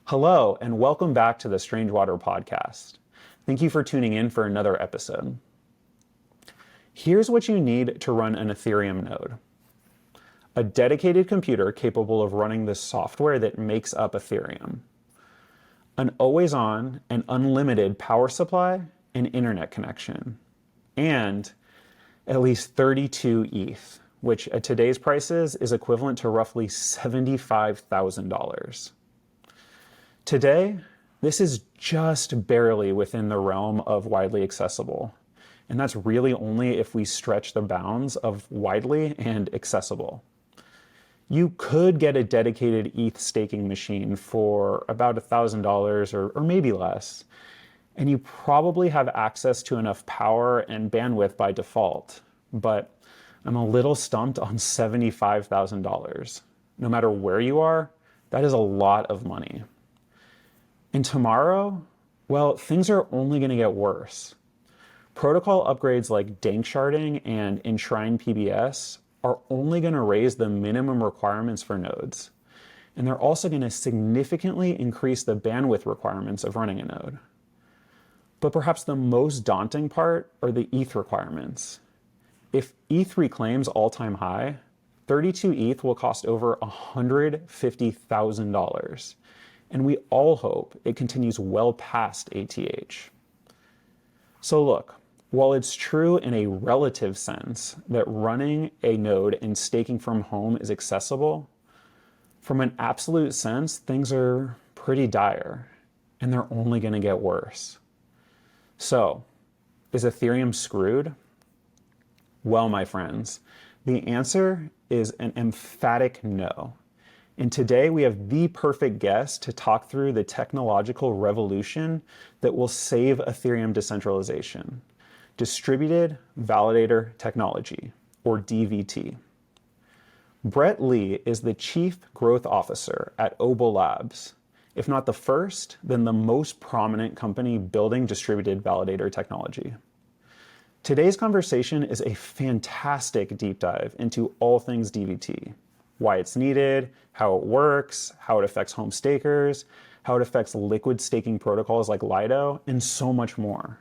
Hello, and welcome back to the Strange Water podcast. Thank you for tuning in for another episode. Here's what you need to run an Ethereum node. A dedicated computer capable of running the software that makes up Ethereum. An always-on and unlimited power supply and internet connection. And at least 32 ETH, which at today's prices is equivalent to roughly $75,000. Today, this is just barely within the realm of widely accessible. And that's really only if we stretch the bounds of widely and accessible. You could get a dedicated ETH staking machine for about $1,000 or maybe less, and you probably have access to enough power and bandwidth by default. But I'm a little stumped on $75,000. No matter where you are, that is a lot of money. And tomorrow, well, things are only going to get worse. Protocol upgrades like dank sharding and enshrine PBS are only going to raise the minimum requirements for nodes. And they're also going to significantly increase the bandwidth requirements of running a node. But perhaps the most daunting part are the ETH requirements. If ETH reclaims all-time high, 32 ETH will cost over $150,000. And we all hope it continues well past ATH. So look, while it's true in a relative sense that running a node and staking from home is accessible, from an absolute sense, things are pretty dire, and they're only going to get worse. So, is Ethereum screwed? Well, my friends, the answer is an emphatic no. And today we have the perfect guest to talk through the technological revolution that will save Ethereum decentralization. Distributed Validator Technology, or DVT. Brett Lee is the Chief Growth Officer at Obol Labs. If not the first, then the most prominent company building distributed validator technology. Today's conversation is a fantastic deep dive into all things DVT. Why it's needed, how it works, how it affects home stakers, how it affects liquid staking protocols like Lido, and so much more.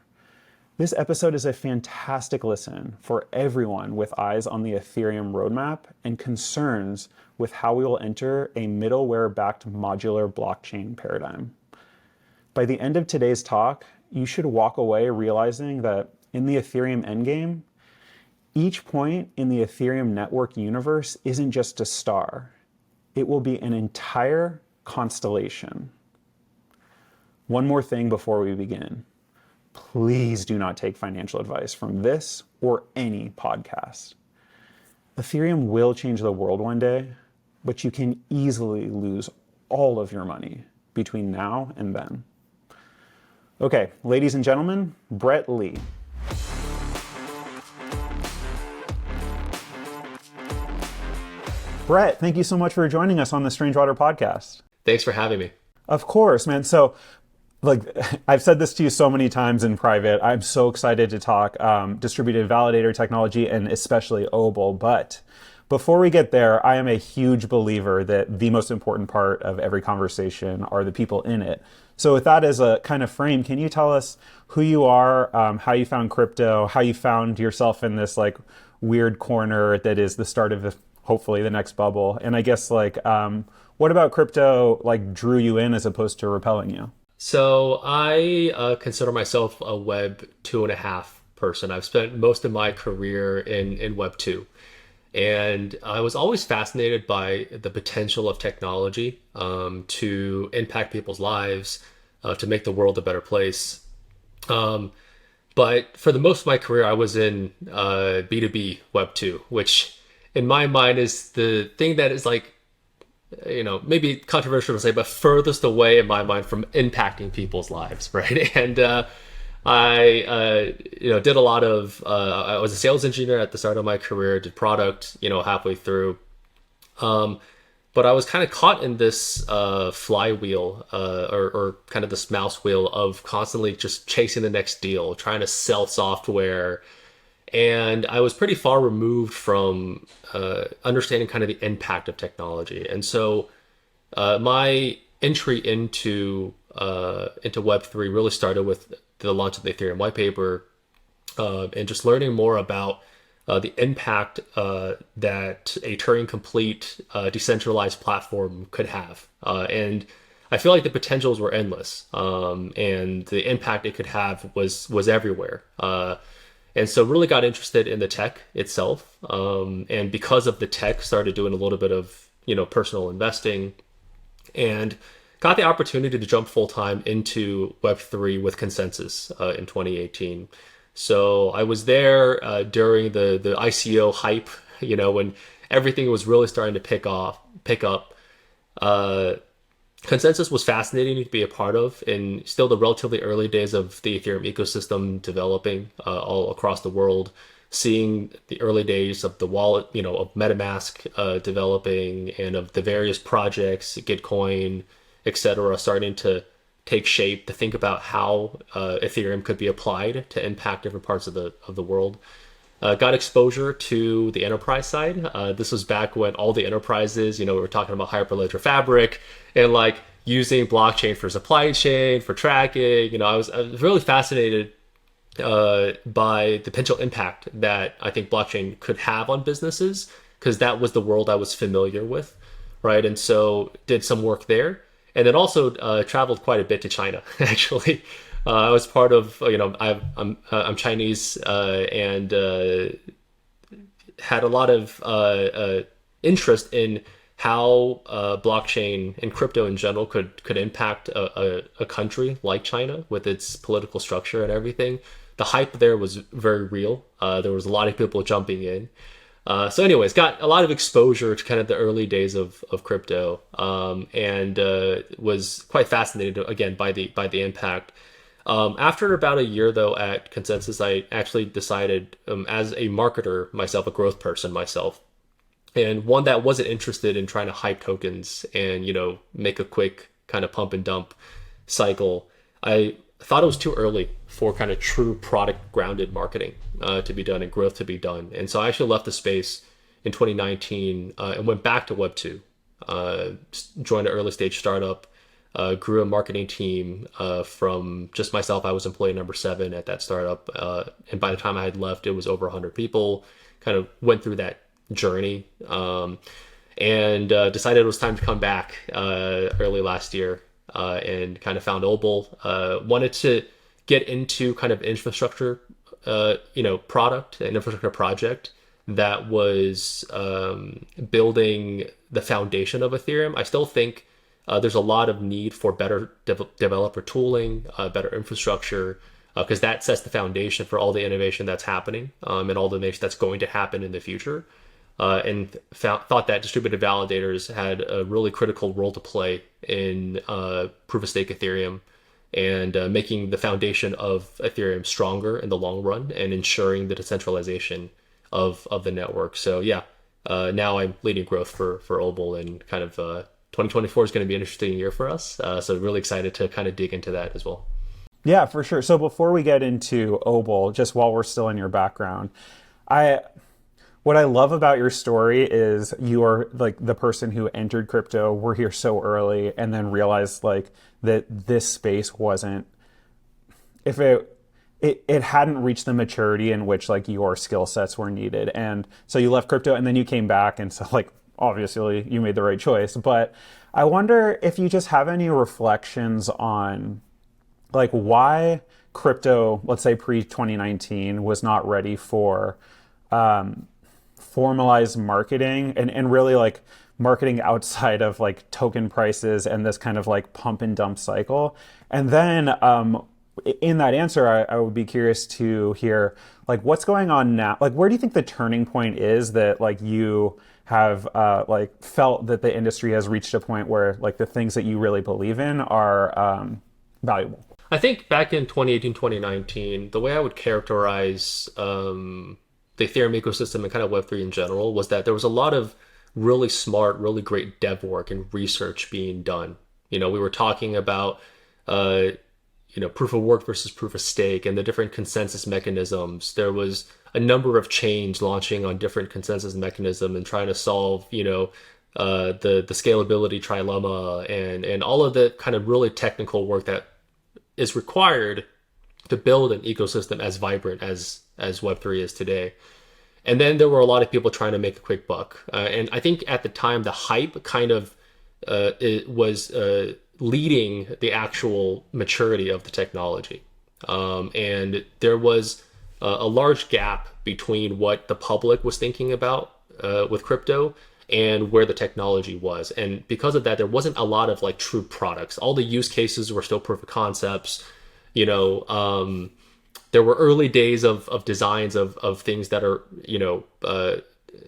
This episode is a fantastic listen for everyone with eyes on the Ethereum roadmap and concerns with how we will enter a middleware-backed modular blockchain paradigm. By the end of today's talk, you should walk away realizing that in the Ethereum endgame, each point in the Ethereum network universe isn't just a star. It will be an entire constellation. One more thing before we begin. Please do not take financial advice from this or any podcast. Ethereum will change the world one day, but you can easily lose all of your money between now and then. Okay, ladies and gentlemen, Brett Lee. Brett, thank you so much for joining us on the Strange Water podcast. Thanks for having me. Of course, man. So, I've said this to you so many times in private. I'm so excited to talk distributed validator technology and especially Obol. But before we get there, I am a huge believer that the most important part of every conversation are the people in it. So with that as a kind of frame, can you tell us who you are, how you found crypto, how you found yourself in this weird corner that is the start of hopefully the next bubble? And I guess what about crypto drew you in as opposed to repelling you? So I consider myself a Web 2.5 person. I've spent most of my career in Web 2. And I was always fascinated by the potential of technology to impact people's lives, to make the world a better place. But for the most of my career, I was in B2B Web 2, which in my mind is the thing that is maybe controversial to say, but furthest away in my mind from impacting people's lives, right? And I did a lot of, I was a sales engineer at the start of my career, did product, halfway through. But I was kind of caught in this flywheel or kind of this mouse wheel of constantly just chasing the next deal, trying to sell software. And I was pretty far removed from understanding kind of the impact of technology. And so my entry into Web3 really started with the launch of the Ethereum white paper, and just learning more about the impact that a Turing complete decentralized platform could have. And I feel like the potentials were endless, and the impact it could have was everywhere. And so really got interested in the tech itself, and because of the tech, started doing a little bit of personal investing, and got the opportunity to jump full time into Web3 with Consensus in 2018. So I was there during the ICO hype, when everything was really starting to pick up. Uh, Consensus was fascinating to be a part of in still the relatively early days of the Ethereum ecosystem developing all across the world, seeing the early days of the wallet, of MetaMask developing, and of the various projects, Gitcoin, etc., starting to take shape, to think about how Ethereum could be applied to impact different parts of the world. Got exposure to the enterprise side. This was back when all the enterprises, we were talking about Hyperledger Fabric and like using blockchain for supply chain, for tracking. I was really fascinated by the potential impact that I think blockchain could have on businesses, because that was the world I was familiar with, right? And so did some work there, and then also traveled quite a bit to China, actually. I was part of, I'm Chinese, and had a lot of interest in how blockchain and crypto in general could impact a country like China with its political structure and everything. The hype there was very real. There was a lot of people jumping in. So anyways, got a lot of exposure to kind of the early days of crypto, and was quite fascinated again by the impact. After about a year though at Consensus, I actually decided, as a marketer myself, a growth person myself, and one that wasn't interested in trying to hype tokens and make a quick kind of pump and dump cycle. I thought it was too early for kind of true product grounded marketing to be done and growth to be done. And so I actually left the space in 2019 and went back to Web 2, joined an early stage startup, grew a marketing team from just myself. I was employee number 7 at that startup. And by the time I had left, it was over 100 people. Kind of went through that journey, and decided it was time to come back early last year, and kind of found Obol. Wanted to get into kind of infrastructure, product, an infrastructure project that was building the foundation of Ethereum. I still think there's a lot of need for better developer tooling, better infrastructure, because that sets the foundation for all the innovation that's happening, and all the innovation that's going to happen in the future. And thought that distributed validators had a really critical role to play in proof of stake Ethereum, and making the foundation of Ethereum stronger in the long run, and ensuring the decentralization of the network. So yeah, now I'm leading growth for Obol, and kind of 2024 is going to be an interesting year for us. So really excited to kind of dig into that as well. Yeah, for sure. So before we get into Obol, just while we're still in your background, what I love about your story is you are like the person who entered crypto, were here so early, and then realized like that this space wasn't, if it hadn't reached the maturity in which like your skill sets were needed. And so you left crypto and then you came back, and so like obviously you made the right choice. But I wonder if you just have any reflections on like why crypto, let's say pre-2019, was not ready for formalized marketing and really like marketing outside of like token prices and this kind of like pump and dump cycle. And then in that answer, I would be curious to hear like what's going on now. Like, where do you think the turning point is that like you have like felt that the industry has reached a point where like the things that you really believe in are valuable? I think back in 2018, 2019, the way I would characterize the Ethereum ecosystem and kind of Web3 in general was that there was a lot of really smart, really great dev work and research being done. We were talking about, proof of work versus proof of stake and the different consensus mechanisms. There was a number of chains launching on different consensus mechanism and trying to solve, the scalability trilemma and all of the kind of really technical work that is required to build an ecosystem as vibrant as Web3 is today. And then there were a lot of people trying to make a quick buck. And I think at the time, the hype kind of it was leading the actual maturity of the technology. And there was a large gap between what the public was thinking about with crypto and where the technology was. And because of that, there wasn't a lot of like true products. All the use cases were still proof of concepts. You know, there were early days of designs of things that are,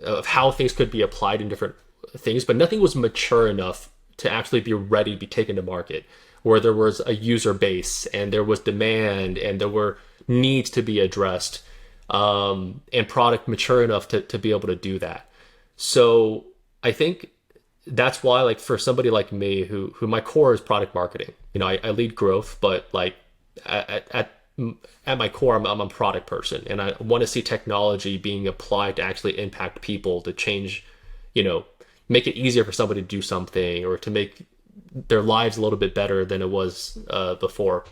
of how things could be applied in different things, but nothing was mature enough to actually be ready to be taken to market, where there was a user base and there was demand and there were needs to be addressed, and product mature enough to be able to do that. So I think that's why, like, for somebody like me, who my core is product marketing, I lead growth, but like at my core, I'm a product person, and I want to see technology being applied to actually impact people, to change, make it easier for somebody to do something, or to make their lives a little bit better than it was before.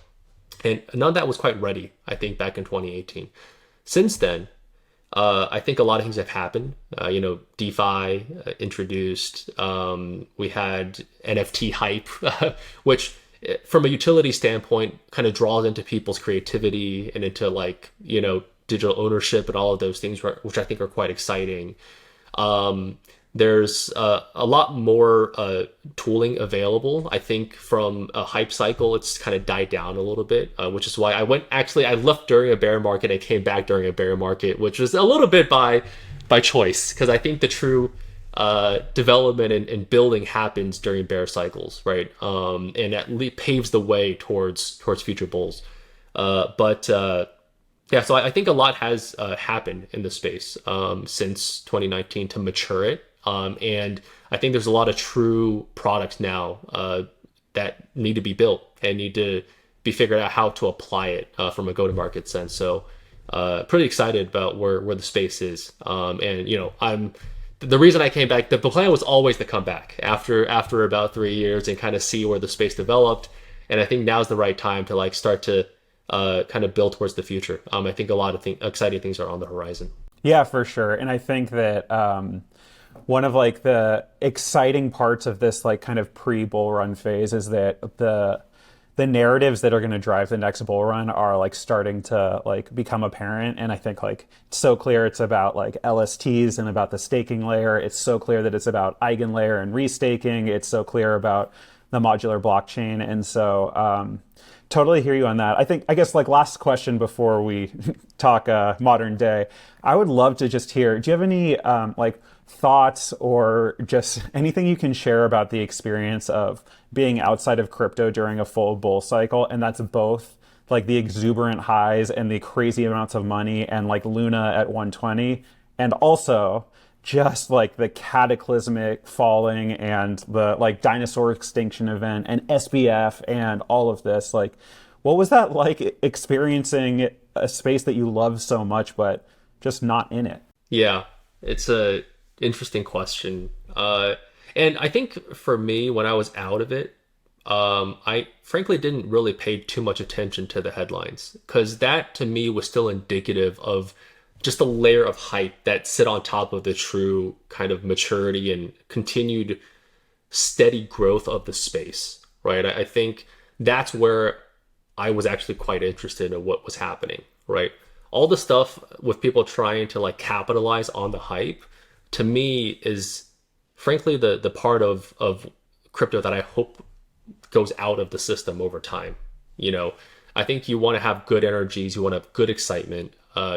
And none of that was quite ready, I think, back in 2018. Since then, I think a lot of things have happened. DeFi introduced. We had NFT hype, which, from a utility standpoint, kind of draws into people's creativity and into digital ownership and all of those things, which I think are quite exciting. There's a lot more tooling available. I think from a hype cycle, it's kind of died down a little bit, which is why I left during a bear market and came back during a bear market, which was a little bit by choice, because I think the true development and building happens during bear cycles, right? And that paves the way towards future bulls. Yeah, so I think a lot has happened in the space since 2019 to mature it. And I think there's a lot of true products now that need to be built and need to be figured out how to apply it from a go-to-market sense. So pretty excited about where the space is. And the reason I came back, the plan was always to come back after about 3 years and kind of see where the space developed. And I think now's the right time to start to kind of build towards the future. I think a lot of exciting things are on the horizon. Yeah, for sure. And I think that one of the exciting parts of this kind of pre-bull run phase is that the narratives that are going to drive the next bull run are starting to become apparent. And I think it's so clear it's about LSTs and about the staking layer. It's so clear that it's about eigenlayer and restaking. It's so clear about the modular blockchain. And so totally hear you on that. I guess last question before we talk modern day, I would love to just hear, do you have any thoughts or just anything you can share about the experience of being outside of crypto during a full bull cycle? And that's both the exuberant highs and the crazy amounts of money and Luna at 120, and also just the cataclysmic falling and the dinosaur extinction event and SBF and all of this. What was that like, experiencing a space that you love so much but just not in it? Yeah, it's a interesting question. And I think for me, when I was out of it, I frankly didn't really pay too much attention to the headlines, because that to me was still indicative of just a layer of hype that sit on top of the true kind of maturity and continued steady growth of the space, right? I think that's where I was actually quite interested in what was happening, right? All the stuff with people trying to capitalize on the hype, to me, is frankly the part of crypto that I hope goes out of the system over time. I think you want to have good energies, you want to have good excitement,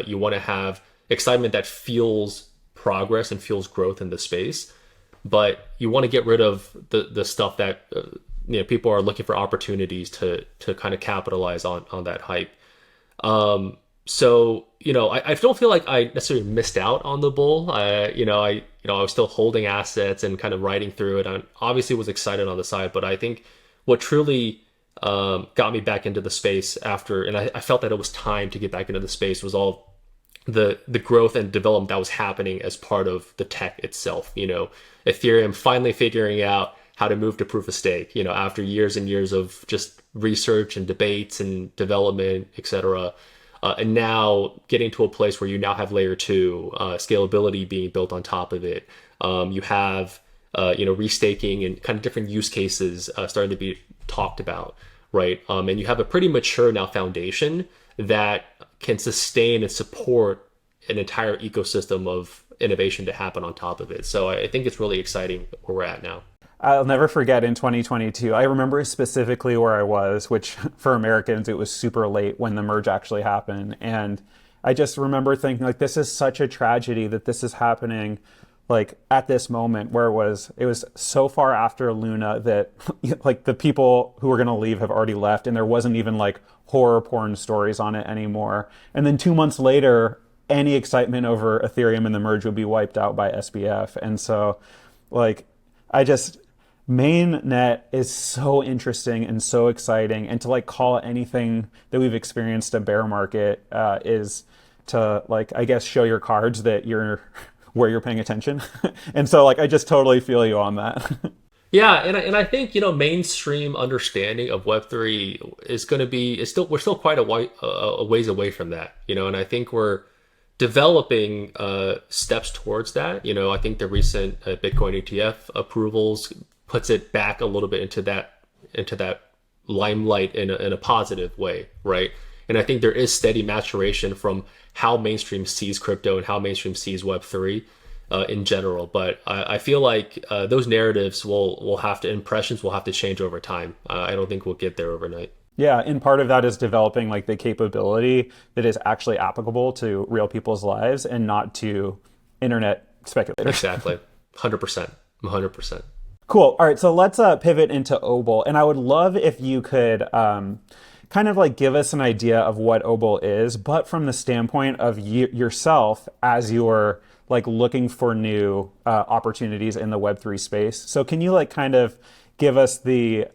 you want to have excitement that fuels progress and fuels growth in the space, but you want to get rid of the stuff that people are looking for opportunities to kind of capitalize on that hype. So I don't feel like I necessarily missed out on the bull. I was still holding assets and kind of riding through it. I obviously was excited on the side, but I think what truly got me back into the space after, and I felt that it was time to get back into the space, was all the growth and development that was happening as part of the tech itself. Ethereum finally figuring out how to move to proof of stake, after years and years of just research and debates and development, etc. And now getting to a place where you now have layer two, scalability being built on top of it. You have, restaking and kind of different use cases starting to be talked about, right? And you have a pretty mature now foundation that can sustain and support an entire ecosystem of innovation to happen on top of it. So I think it's really exciting where we're at now. I'll never forget in 2022, I remember specifically where I was, which for Americans, it was super late when the merge actually happened. And I just remember thinking like, this is such a tragedy that this is happening like at this moment where it was so far after Luna that like the people who were going to leave have already left. And there wasn't even like horror porn stories on it anymore. And then 2 months later, any excitement over Ethereum and the merge would be wiped out by SBF. And so like, mainnet is so interesting and so exciting, and to like call anything that we've experienced a bear market is to like, I guess, show your cards that you're where you're paying attention. And so like I just totally feel you on that. Yeah, and I think mainstream understanding of Web3 we're still quite a ways away from that, and I think we're developing steps towards that. I think the recent Bitcoin ETF approvals puts it back a little bit into that limelight in a positive way, right? And I think there is steady maturation from how mainstream sees crypto and how mainstream sees Web3 in general. But I feel like those narratives impressions will have to change over time. I don't think we'll get there overnight. Yeah, and part of that is developing like the capability that is actually applicable to real people's lives and not to internet speculators. Exactly. 100%. 100%. Cool. All right. So let's pivot into Obol. And I would love if you could kind of like give us an idea of what Obol is, but from the standpoint of yourself as you're like looking for new opportunities in the Web3 space. So can you like kind of give us the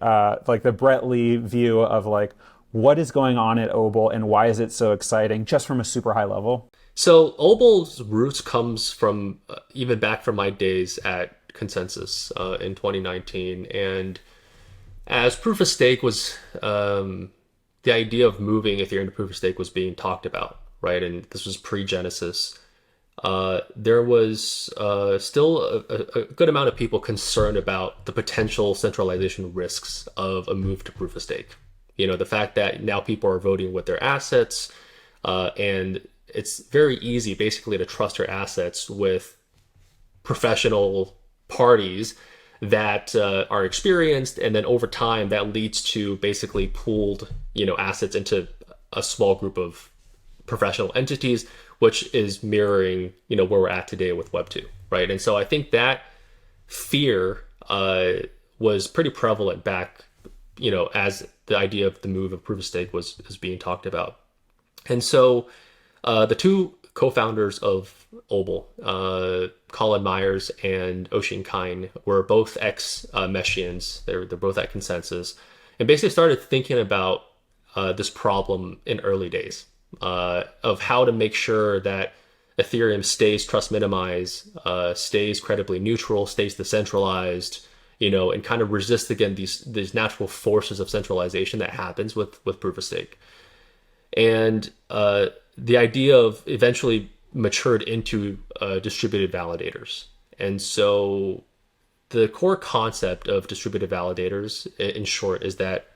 like the Brett Lee view of like what is going on at Obol and why is it so exciting just from a super high level? So Obol's roots comes from even back from my days at Consensus in 2019, and as proof of stake was the idea of moving Ethereum to proof of stake was being talked about, right? And this was pre-Genesis. There was still a good amount of people concerned about the potential centralization risks of a move to proof of stake. The fact that now people are voting with their assets, and it's very easy basically to trust your assets with professional parties that are experienced, and then over time that leads to basically pooled assets into a small group of professional entities, which is mirroring where we're at today with Web 2, right? And so I think that fear was pretty prevalent back as the idea of the move of proof of stake was being talked about. And so the two co-founders of Obol, Colin Myers and Oisin Kine, were both ex-Meshians. They're both at Consensus, and basically started thinking about this problem in early days of how to make sure that Ethereum stays trust minimized, stays credibly neutral, stays decentralized, and kind of resist again these natural forces of centralization that happens with proof of stake. And the idea of eventually matured into distributed validators. And so the core concept of distributed validators, in short, is that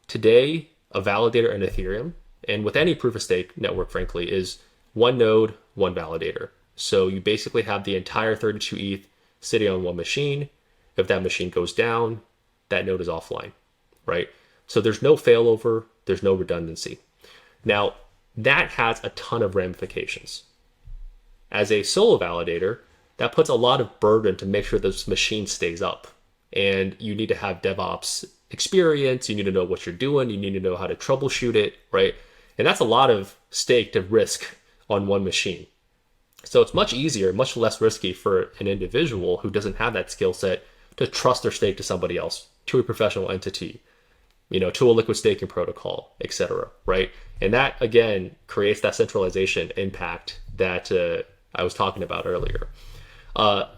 today a validator in Ethereum, and with any proof of stake network, frankly, is one node, one validator. So you basically have the entire 32 ETH sitting on one machine. If that machine goes down, that node is offline, right? So there's no failover, there's no redundancy. Now, that has a ton of ramifications. As a solo validator, that puts a lot of burden to make sure this machine stays up. And you need to have DevOps experience, you need to know what you're doing, you need to know how to troubleshoot it, right? And that's a lot of stake to risk on one machine. So it's much easier, much less risky for an individual who doesn't have that skill set to trust their stake to somebody else, to a professional entity, to a liquid staking protocol, etc., right? And that, again, creates that centralization impact that I was talking about earlier.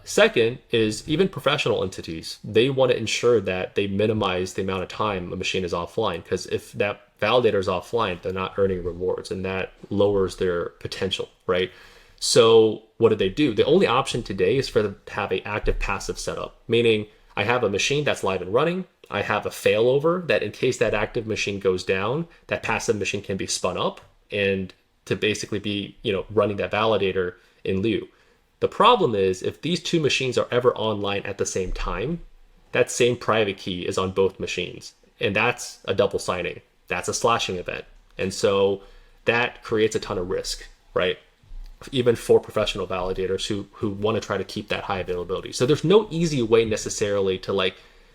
Second is even professional entities. They want to ensure that they minimize the amount of time a machine is offline, because if that validator is offline, they're not earning rewards, and that lowers their potential, right? So what do? The only option today is for them to have a active passive setup, meaning I have a machine that's live and running. I have a failover that in case that active machine goes down, that passive machine can be spun up and to basically be, running that validator in lieu. The problem is if these two machines are ever online at the same time, that same private key is on both machines. And that's a double signing. That's a slashing event. And so that creates a ton of risk, right? Even for professional validators who want to try to keep that high availability. So there's no easy way necessarily to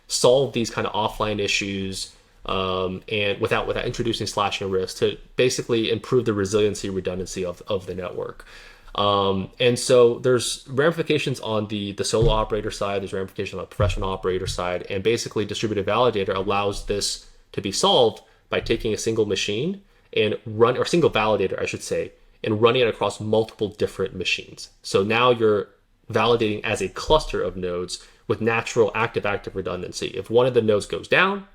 solve these kind of offline issues and without introducing slashing risk to basically improve the resiliency, redundancy of the network. And so there's ramifications on the solo operator side, there's ramifications on the professional operator side, and basically distributed validator allows this to be solved by taking a single machine or single validator, I should say, and running it across multiple different machines. So now you're validating as a cluster of nodes with natural active redundancy. If one of the nodes goes down,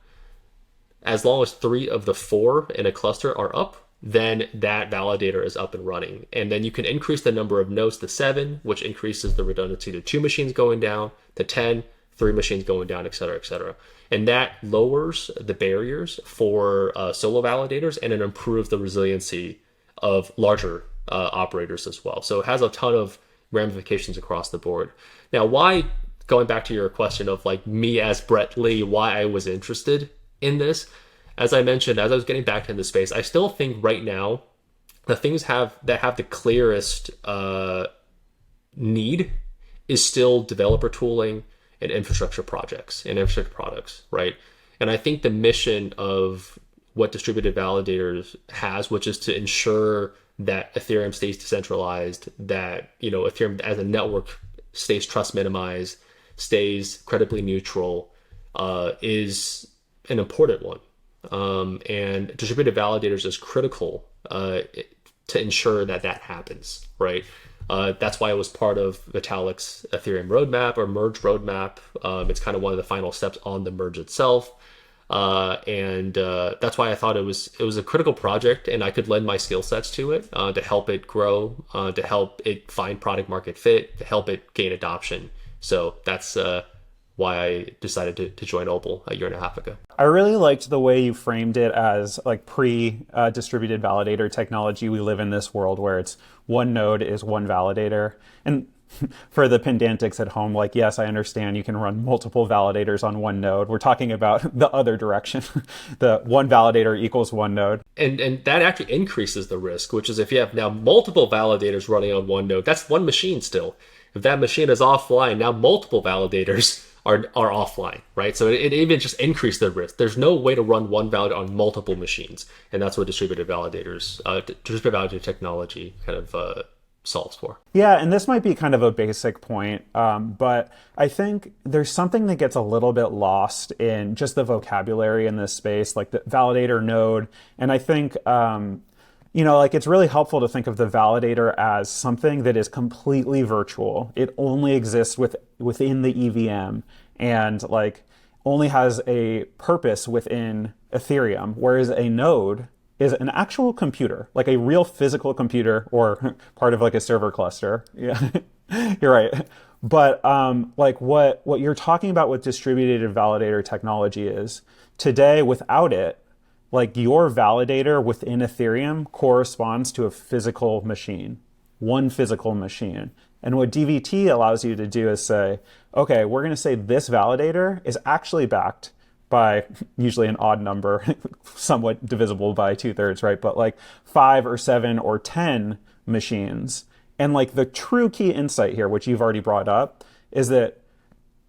as long as 3 of the 4 in a cluster are up, then that validator is up and running. And then you can increase the number of nodes to 7, which increases the redundancy to 2 machines going down, to 10, 3 machines going down, et cetera, et cetera. And that lowers the barriers for solo validators, and it improves the resiliency of larger operators as well. So it has a ton of ramifications across the board. Now, going back to your question of me as Brett Lee, why I was interested in this, as I mentioned, as I was getting back into the space, I still think right now the things that have the clearest need is still developer tooling and infrastructure projects and infrastructure products, right? And I think the mission of what distributed validators has, which is to ensure that Ethereum stays decentralized, that Ethereum as a network stays trust minimized, stays credibly neutral, is an important one. And distributed validators is critical to ensure that happens, right? That's why it was part of Vitalik's Ethereum roadmap or merge roadmap. It's kind of one of the final steps on the merge itself. And that's why I thought it was a critical project, and I could lend my skill sets to it to help it grow, to help it find product market fit, to help it gain adoption. So that's why I decided to join Obol a year and a half ago. I really liked the way you framed it as pre-distributed validator technology. We live in this world where it's one node is one validator. And for the pedantics at home, yes, I understand you can run multiple validators on one node. We're talking about the other direction. The one validator equals one node. And that actually increases the risk, which is if you have now multiple validators running on one node, that's one machine still. If that machine is offline, now multiple validators are offline, right? So it even just increased the risk. There's no way to run one validator on multiple machines. And that's what distributed validator technology kind of solves for. Yeah, and this might be kind of a basic point, but I think there's something that gets a little bit lost in just the vocabulary in this space, like the validator node. And I think, it's really helpful to think of the validator as something that is completely virtual. It only exists within the EVM and only has a purpose within Ethereum, whereas a node is an actual computer, like a real physical computer or part of a server cluster. Yeah, you're right. But what you're talking about with distributed validator technology is today without it, your validator within Ethereum corresponds to a physical machine, one physical machine. And what DVT allows you to do is say, okay, we're going to say this validator is actually backed by usually an odd number, somewhat divisible by 2/3, right? But 5 or 7 or 10 machines. And the true key insight here, which you've already brought up, is that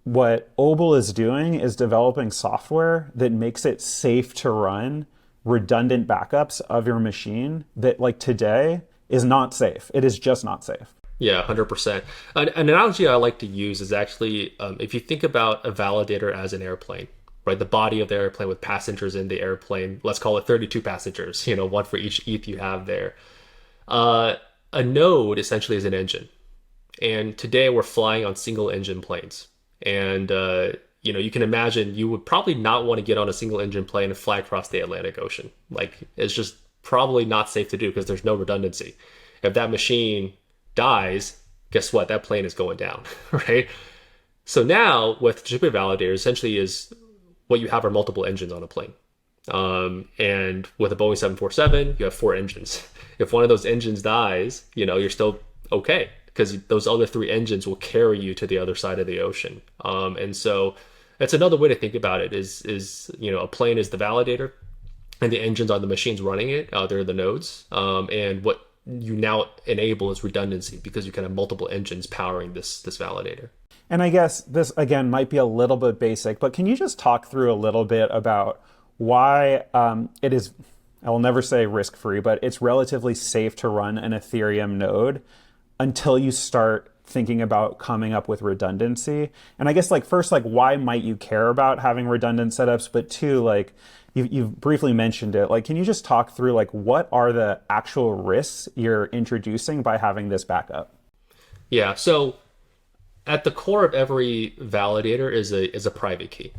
what Obol is doing is developing software that makes it safe to run redundant backups of your machine that today is not safe. It is just not safe. Yeah, 100%. An analogy I like to use is actually, if you think about a validator as an airplane, right? The body of the airplane with passengers in the airplane, let's call it 32 passengers, one for each ETH you have there. A a node essentially is an engine. And today we're flying on single engine planes. And, you can imagine you would probably not want to get on a single engine plane and fly across the Atlantic Ocean. Like, it's just probably not safe to do because there's no redundancy. If that machine dies, guess what? That plane is going down, right? So now with distributed validators, essentially is what you have are multiple engines on a plane. And with a Boeing 747, you have 4 engines. If one of those engines dies, you're still okay because those other 3 engines will carry you to the other side of the ocean. And so that's another way to think about it is a plane is the validator and the engines are the machines running it. They're the nodes. And what you now enable is redundancy because you can have multiple engines powering this validator. And I guess this, again, might be a little bit basic, but can you just talk through a little bit about why it is, I will never say risk-free, but it's relatively safe to run an Ethereum node until you start thinking about coming up with redundancy? And I guess, first, why might you care about having redundant setups? But 2, you've briefly mentioned it. Can you just talk through, what are the actual risks you're introducing by having this backup? Yeah, so at the core of every validator is a private key,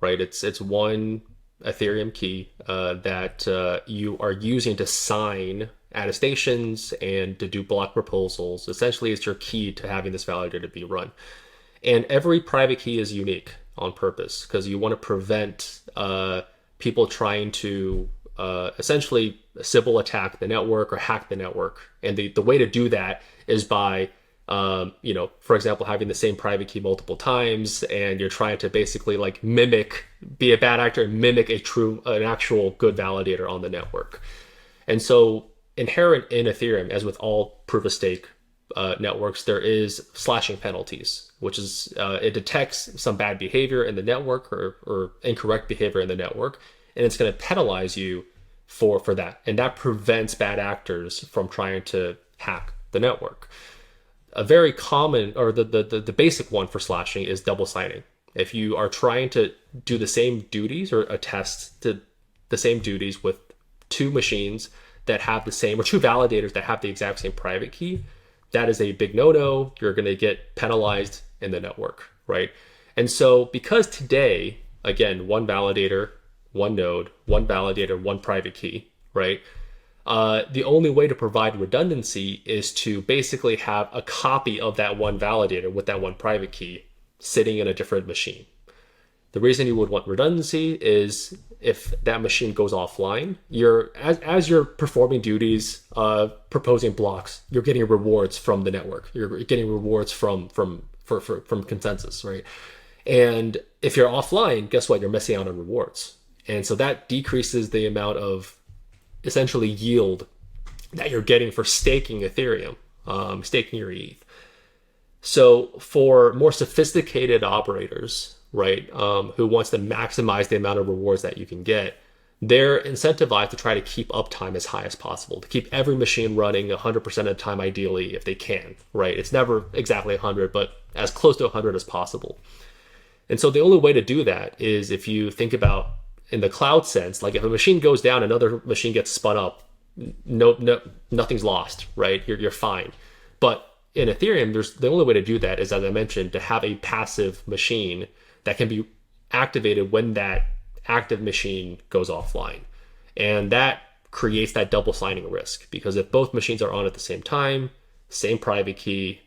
right? It's one Ethereum key that you are using to sign attestations and to do block proposals. Essentially, it's your key to having this validator to be run. And every private key is unique on purpose because you want to prevent people trying to essentially Sybil attack the network or hack the network. And the way to do that is by for example, having the same private key multiple times, and you're trying to basically be a bad actor and mimic an actual good validator on the network. And so inherent in Ethereum, as with all proof of stake networks, there is slashing penalties, which is it detects some bad behavior in the network or incorrect behavior in the network, and it's going to penalize you for that. And that prevents bad actors from trying to hack the network. A very common, or the basic one for slashing is double signing. If you are trying to do the same duties or attest to the same duties with 2 machines that have the same, or 2 validators that have the exact same private key, that is a big no-no. You're going to get penalized in the network, right? And so because today, again, one validator, one node, one validator, one private key, right? The only way to provide redundancy is to basically have a copy of that one validator with that one private key sitting in a different machine. The reason you would want redundancy is if that machine goes offline, as you're performing duties, proposing blocks, you're getting rewards from the network. You're getting rewards from consensus, right? And if you're offline, guess what? You're missing out on rewards. And so that decreases the amount of essentially yield that you're getting for staking Ethereum, staking your ETH. So for more sophisticated operators, right, who wants to maximize the amount of rewards that you can get, they're incentivized to try to keep uptime as high as possible, to keep every machine running 100% of the time, ideally, if they can, right? It's never exactly 100, but as close to 100 as possible. And so the only way to do that is if you think about in the cloud sense, if a machine goes down, another machine gets spun up, nothing's lost, right? You're fine. But in Ethereum, the only way to do that is, as I mentioned, to have a passive machine that can be activated when that active machine goes offline. And that creates that double signing risk because if both machines are on at the same time, same private key,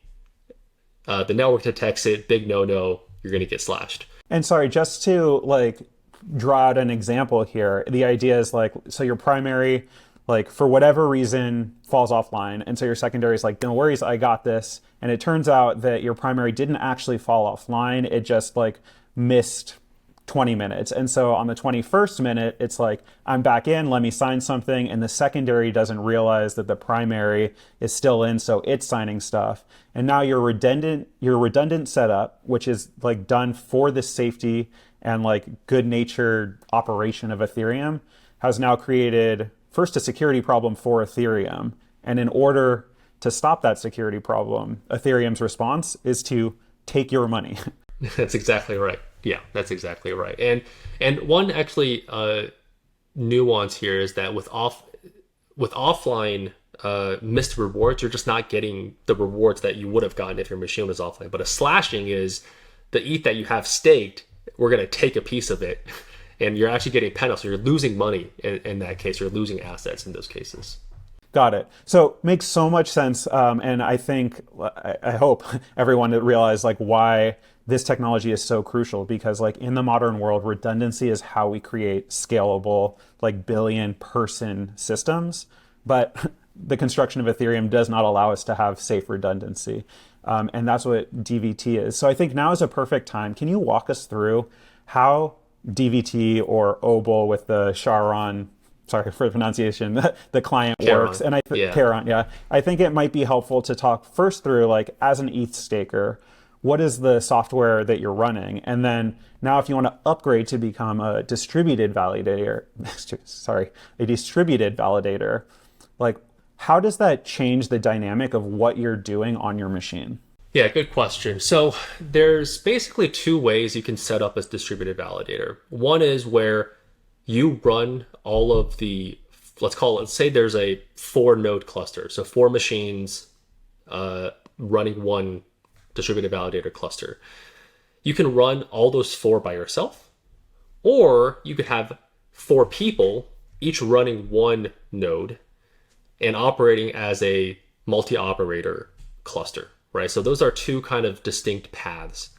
the network detects it, big no-no, you're going to get slashed. And sorry, just to draw out an example here, the idea is so your primary, for whatever reason, falls offline. And so your secondary is no worries, I got this. And it turns out that your primary didn't actually fall offline. It just missed 20 minutes. And so on the 21st minute, it's I'm back in, let me sign something. And the secondary doesn't realize that the primary is still in. So it's signing stuff. And now your redundant setup, which is done for the safety and good-natured operation of Ethereum, has now created first a security problem for Ethereum. And in order to stop that security problem, Ethereum's response is to take your money. That's exactly right. Yeah, that's exactly right. And one actually nuance here is that with offline missed rewards. You're just not getting the rewards that you would have gotten if your machine was offline. But a slashing is the ETH that you have staked, we're going to take a piece of it, and you're actually getting penalties. So you're losing money in that case. You're losing assets in those cases. Got it. So makes so much sense. And I think, I hope everyone realize like why this technology is so crucial, because like in the modern world, redundancy is how we create scalable, like billion person systems. But the construction of Ethereum does not allow us to have safe redundancy. And that's what DVT is. So I think now is a perfect time. Can you walk us through how DVT or Obol with the Charon, sorry for the pronunciation, the client Charon. works? And Charon, yeah. I think it might be helpful to talk first through, like, as an ETH staker, what is the software that you're running? And then now if you want to upgrade to become a distributed validator, like, how does that change the dynamic of what you're doing on your machine? Yeah, good question. So there's basically two ways you can set up a distributed validator. One is where you run all of the, let's say there's a 4-node cluster. So 4 machines running one distributed validator cluster. You can run all those 4 by yourself, or you could have 4 people each running one node and operating as a multi-operator cluster, right? So those are two kind of distinct paths.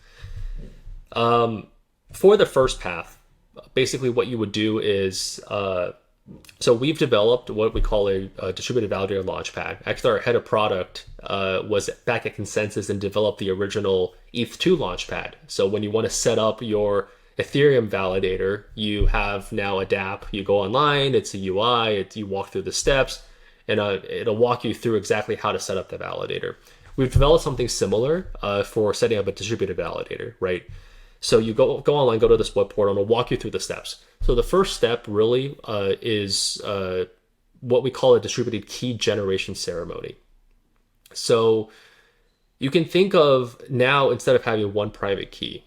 For the first path, basically what you would do is, so we've developed what we call a distributed validator launchpad. Actually, our head of product was back at Consensus and developed the original ETH2 launchpad. So when you want to set up your Ethereum validator, you have now a dApp. You go online, it's a UI, you walk through the steps, and it'll walk you through exactly how to set up the validator. We've developed something similar for setting up a distributed validator, right? So you go online, go to this web portal, and it'll walk you through the steps. So the first step really is what we call a distributed key generation ceremony. So you can think of now, instead of having one private key,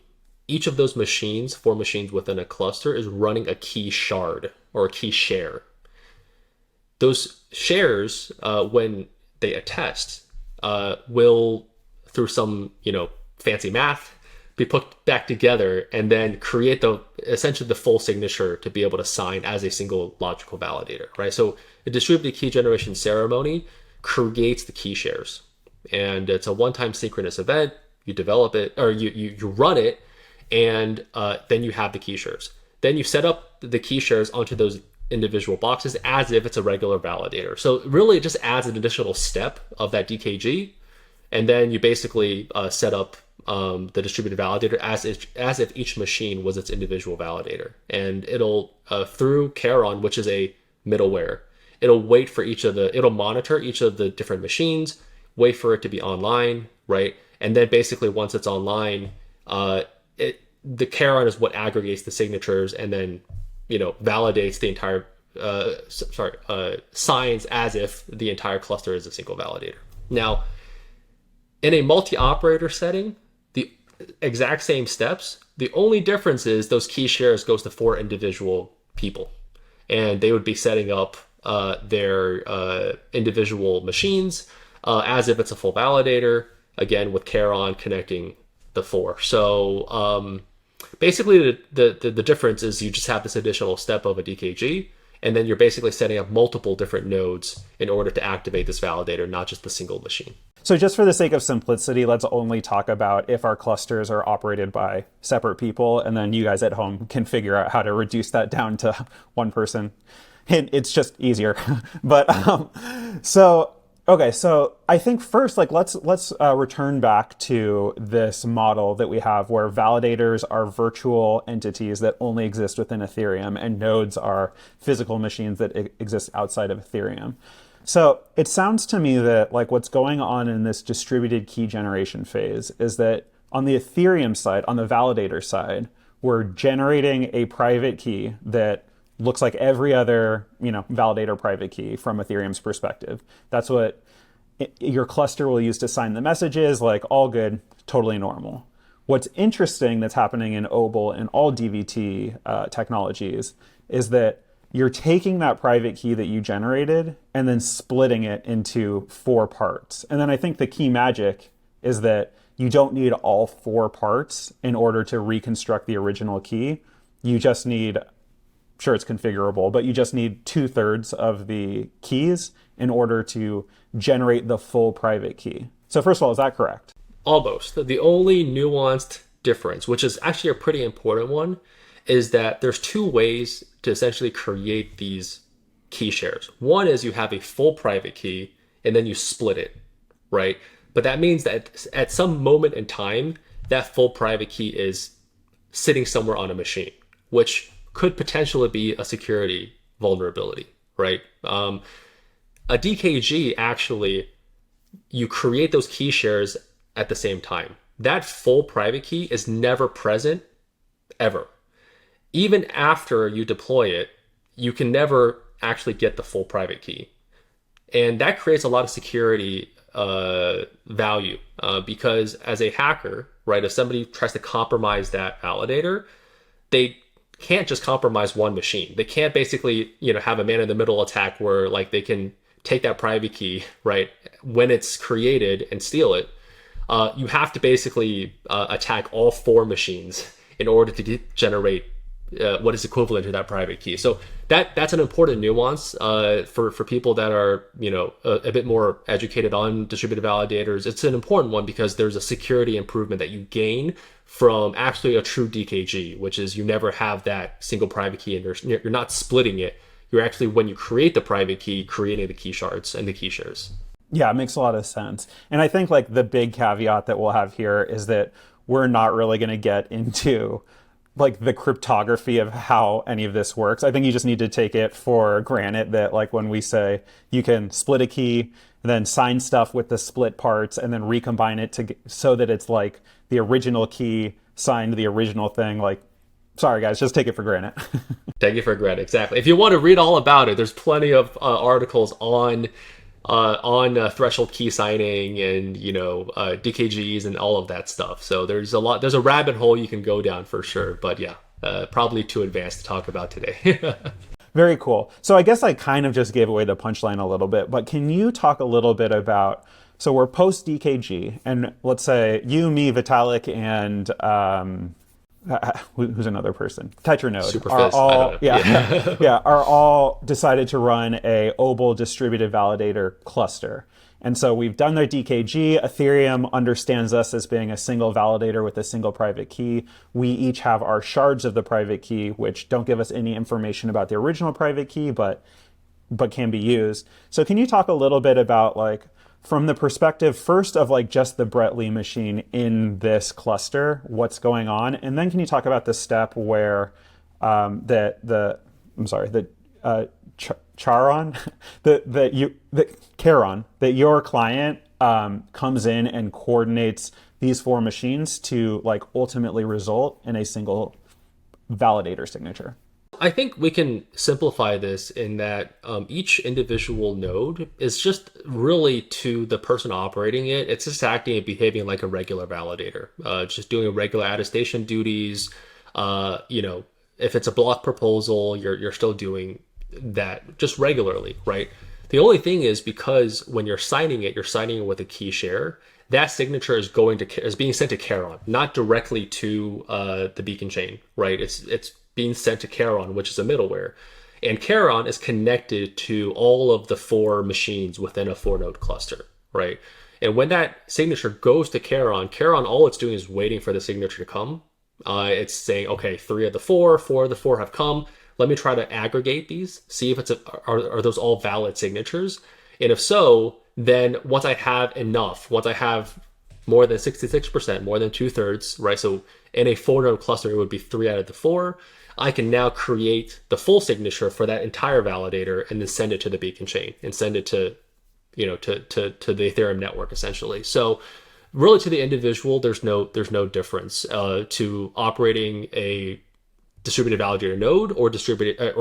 each of those machines, 4 machines within a cluster, is running a key shard or a key share. Those shares, when they attest, will, through some fancy math, be put back together and then create essentially the full signature to be able to sign as a single logical validator, right? So a distributed key generation ceremony creates the key shares, and it's a one-time synchronous event. You develop it, or you run it, and then you have the key shares. Then you set up the key shares onto those individual boxes as if it's a regular validator. So really it just adds an additional step of that DKG, and then you basically set up the distributed validator as if each machine was its individual validator. And it'll, through Charon, which is a middleware, it'll monitor each of the different machines, wait for it to be online, right? And then basically once it's online, the Charon is what aggregates the signatures and then validates the entire, signs as if the entire cluster is a single validator. Now, in a multi-operator setting, the exact same steps, the only difference is those key shares goes to 4 individual people, and they would be setting up their individual machines as if it's a full validator, again with Charon connecting the 4. So basically the difference is you just have this additional step of a DKG, and then you're basically setting up multiple different nodes in order to activate this validator, not just the single machine. So just for the sake of simplicity, let's only talk about if our clusters are operated by separate people, and then you guys at home can figure out how to reduce that down to one person. It's just easier. But okay, so I think first, like, let's return back to this model that we have where validators are virtual entities that only exist within Ethereum, and nodes are physical machines that exist outside of Ethereum. So it sounds to me that like what's going on in this distributed key generation phase is that on the Ethereum side, on the validator side, we're generating a private key that looks like every other, validator private key from Ethereum's perspective. That's what your cluster will use to sign the messages, like all good, totally normal. What's interesting that's happening in Obol and all DVT technologies is that you're taking that private key that you generated and then splitting it into 4 parts. And then I think the key magic is that you don't need all 4 parts in order to reconstruct the original key. You just need, sure, it's configurable, but you just need 2/3 of the keys in order to generate the full private key. So first of all, is that correct? Almost. The only nuanced difference, which is actually a pretty important one, is that there's 2 ways to essentially create these key shares. One is you have a full private key and then you split it, right? But that means that at some moment in time, that full private key is sitting somewhere on a machine, which could potentially be a security vulnerability, right? A DKG, actually, you create those key shares at the same time. That full private key is never present, ever. Even after you deploy it, you can never actually get the full private key. And that creates a lot of security value because as a hacker, right, if somebody tries to compromise that validator, they can't just compromise one machine. They can't basically, have a man-in-the-middle attack where like they can take that private key, right, when it's created and steal it. You have to basically attack all 4 machines in order to generate what is equivalent to that private key. So that's an important nuance for people that are a bit more educated on distributed validators. It's an important one because there's a security improvement that you gain from actually a true DKG, which is you never have that single private key and you're not splitting it. You're actually, when you create the private key, creating the key shards and the key shares. Yeah, it makes a lot of sense. And I think like the big caveat that we'll have here is that we're not really going to get into like the cryptography of how any of this works. I think you just need to take it for granted that like when we say you can split a key, then sign stuff with the split parts and then recombine it so that it's like the original key signed the original thing. Like, sorry guys, just take it for granted. Take it for granted, exactly. If you want to read all about it, there's plenty of articles on threshold key signing and DKGs and all of that stuff. So there's a rabbit hole you can go down for sure. But yeah, probably too advanced to talk about today. Very cool. So I guess I kind of just gave away the punchline a little bit, but can you talk a little bit about, so we're post DKG and let's say you, me, Vitalik, and who's another person? Tetranode are all are all decided to run a Obol distributed validator cluster. And so we've done their DKG. Ethereum understands us as being a single validator with a single private key. We each have our shards of the private key, which don't give us any information about the original private key, but can be used. So can you talk a little bit about like from the perspective first of like just the Brett Lee machine in this cluster, what's going on? And then can you talk about the step where Charon, that your client comes in and coordinates these 4 machines to like ultimately result in a single validator signature? I think we can simplify this in that each individual node is just really to the person operating it. It's just acting and behaving like a regular validator, just doing regular attestation duties. If it's a block proposal, you're still doing that just regularly, right? The only thing is because when you're signing it with a key share, that signature is being sent to Charon, not directly to the beacon chain, right? It's being sent to Charon, which is a middleware. And Charon is connected to all of the 4 machines within a 4-node cluster, right? And when that signature goes to Charon, all it's doing is waiting for the signature to come. It's saying, okay, 3 of the 4 of the 4 have come. Let me try to aggregate these, see if are those all valid signatures. And if so, then once I have more than 66%, more than 2/3, right? So in a 4-node cluster, it would be 3 out of the 4. I can now create the full signature for that entire validator and then send it to the beacon chain and send it to the Ethereum network essentially. So really to the individual, there's no difference to operating a distributed validator node or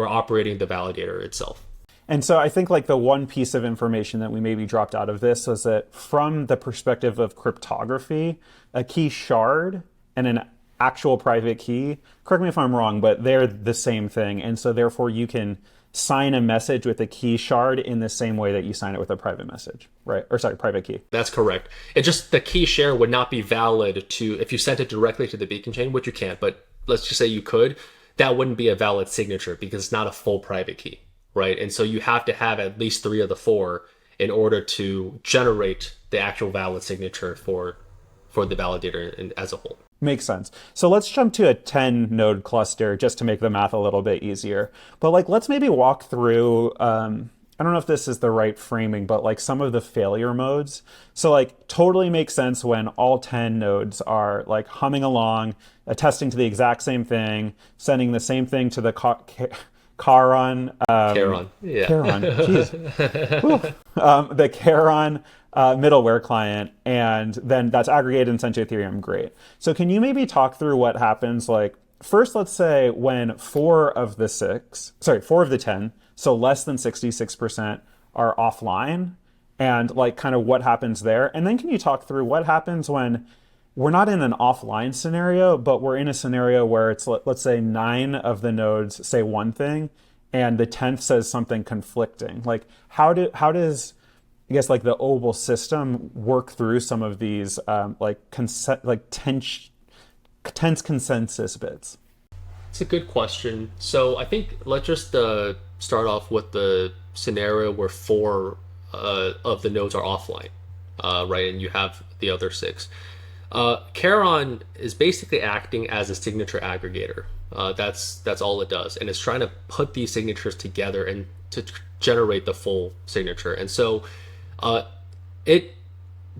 operating the validator itself. And so I think like the one piece of information that we maybe dropped out of this was that from the perspective of cryptography, a key shard and actual private key. Correct me if I'm wrong, but they're the same thing. And so therefore you can sign a message with a key shard in the same way that you sign it with a private message, right? Or sorry, private key. That's correct. It just the key share would not be valid to if you sent it directly to the beacon chain, which you can't, but let's just say you could, that wouldn't be a valid signature because it's not a full private key, right? And so you have to have at least 3 of the 4 in order to generate the actual valid signature for the validator as a whole. Makes sense. So let's jump to a 10 node cluster just to make the math a little bit easier. But like, let's maybe walk through, I don't know if this is the right framing, but like some of the failure modes. So like totally makes sense when all 10 nodes are like humming along, attesting to the exact same thing, sending the same thing to the Charon. Yeah. Charon, jeez. The Charon middleware client, and then that's aggregated and sent to Ethereum. Great. So can you maybe talk through what happens? Like first, let's say when 4 of the 10, so less than 66% are offline, and like kind of what happens there. And then can you talk through what happens when we're not in an offline scenario, but we're in a scenario where it's, let's say 9 of the nodes say one thing and the 10th says something conflicting. Like how does I guess like the Obol system work through some of these tense consensus bits? It's a good question. So I think let's just start off with the scenario where 4 of the nodes are offline, right? And you have the other 6. Charon is basically acting as a signature aggregator. That's all it does, and it's trying to put these signatures together and to generate the full signature. And so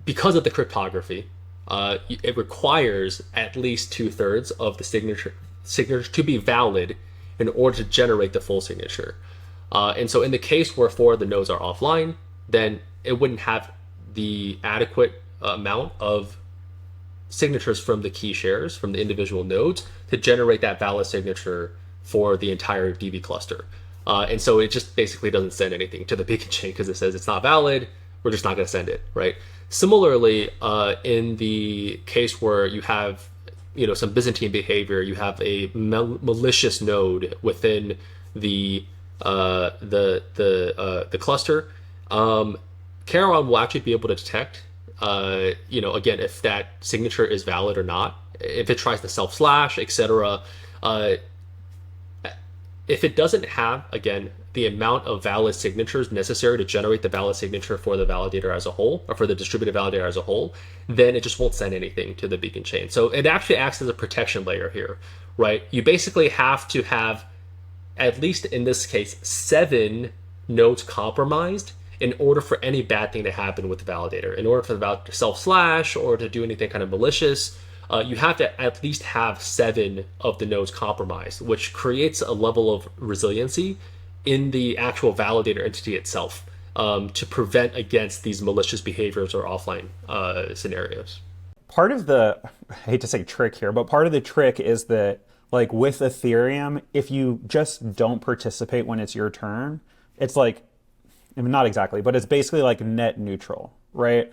because of the cryptography, it requires at least 2/3 of the signature to be valid in order to generate the full signature. And so in the case where 4 of the nodes are offline, then it wouldn't have the adequate amount of signatures from the key shares from the individual nodes to generate that valid signature for the entire DV cluster. And so it just basically doesn't send anything to the beacon chain because it says it's not valid. We're just not going to send it, right? Similarly, in the case where you have, some Byzantine behavior, you have a malicious node within the cluster. Charon will actually be able to detect, again, if that signature is valid or not. If it tries to self-slash, etc. If it doesn't have, again, the amount of valid signatures necessary to generate the valid signature for the validator as a whole, or for the distributed validator as a whole, then it just won't send anything to the beacon chain. So it actually acts as a protection layer here, right? You basically have to have, at least in this case, 7 nodes compromised in order for any bad thing to happen with the validator. In order for the validator to self-slash or to do anything kind of malicious, you have to at least have 7 of the nodes compromised, which creates a level of resiliency in the actual validator entity itself, to prevent against these malicious behaviors or offline scenarios. Part of the, I hate to say trick here, but part of the trick is that like with Ethereum, if you just don't participate when it's your turn, it's like, I mean, not exactly, but it's basically like net neutral, right?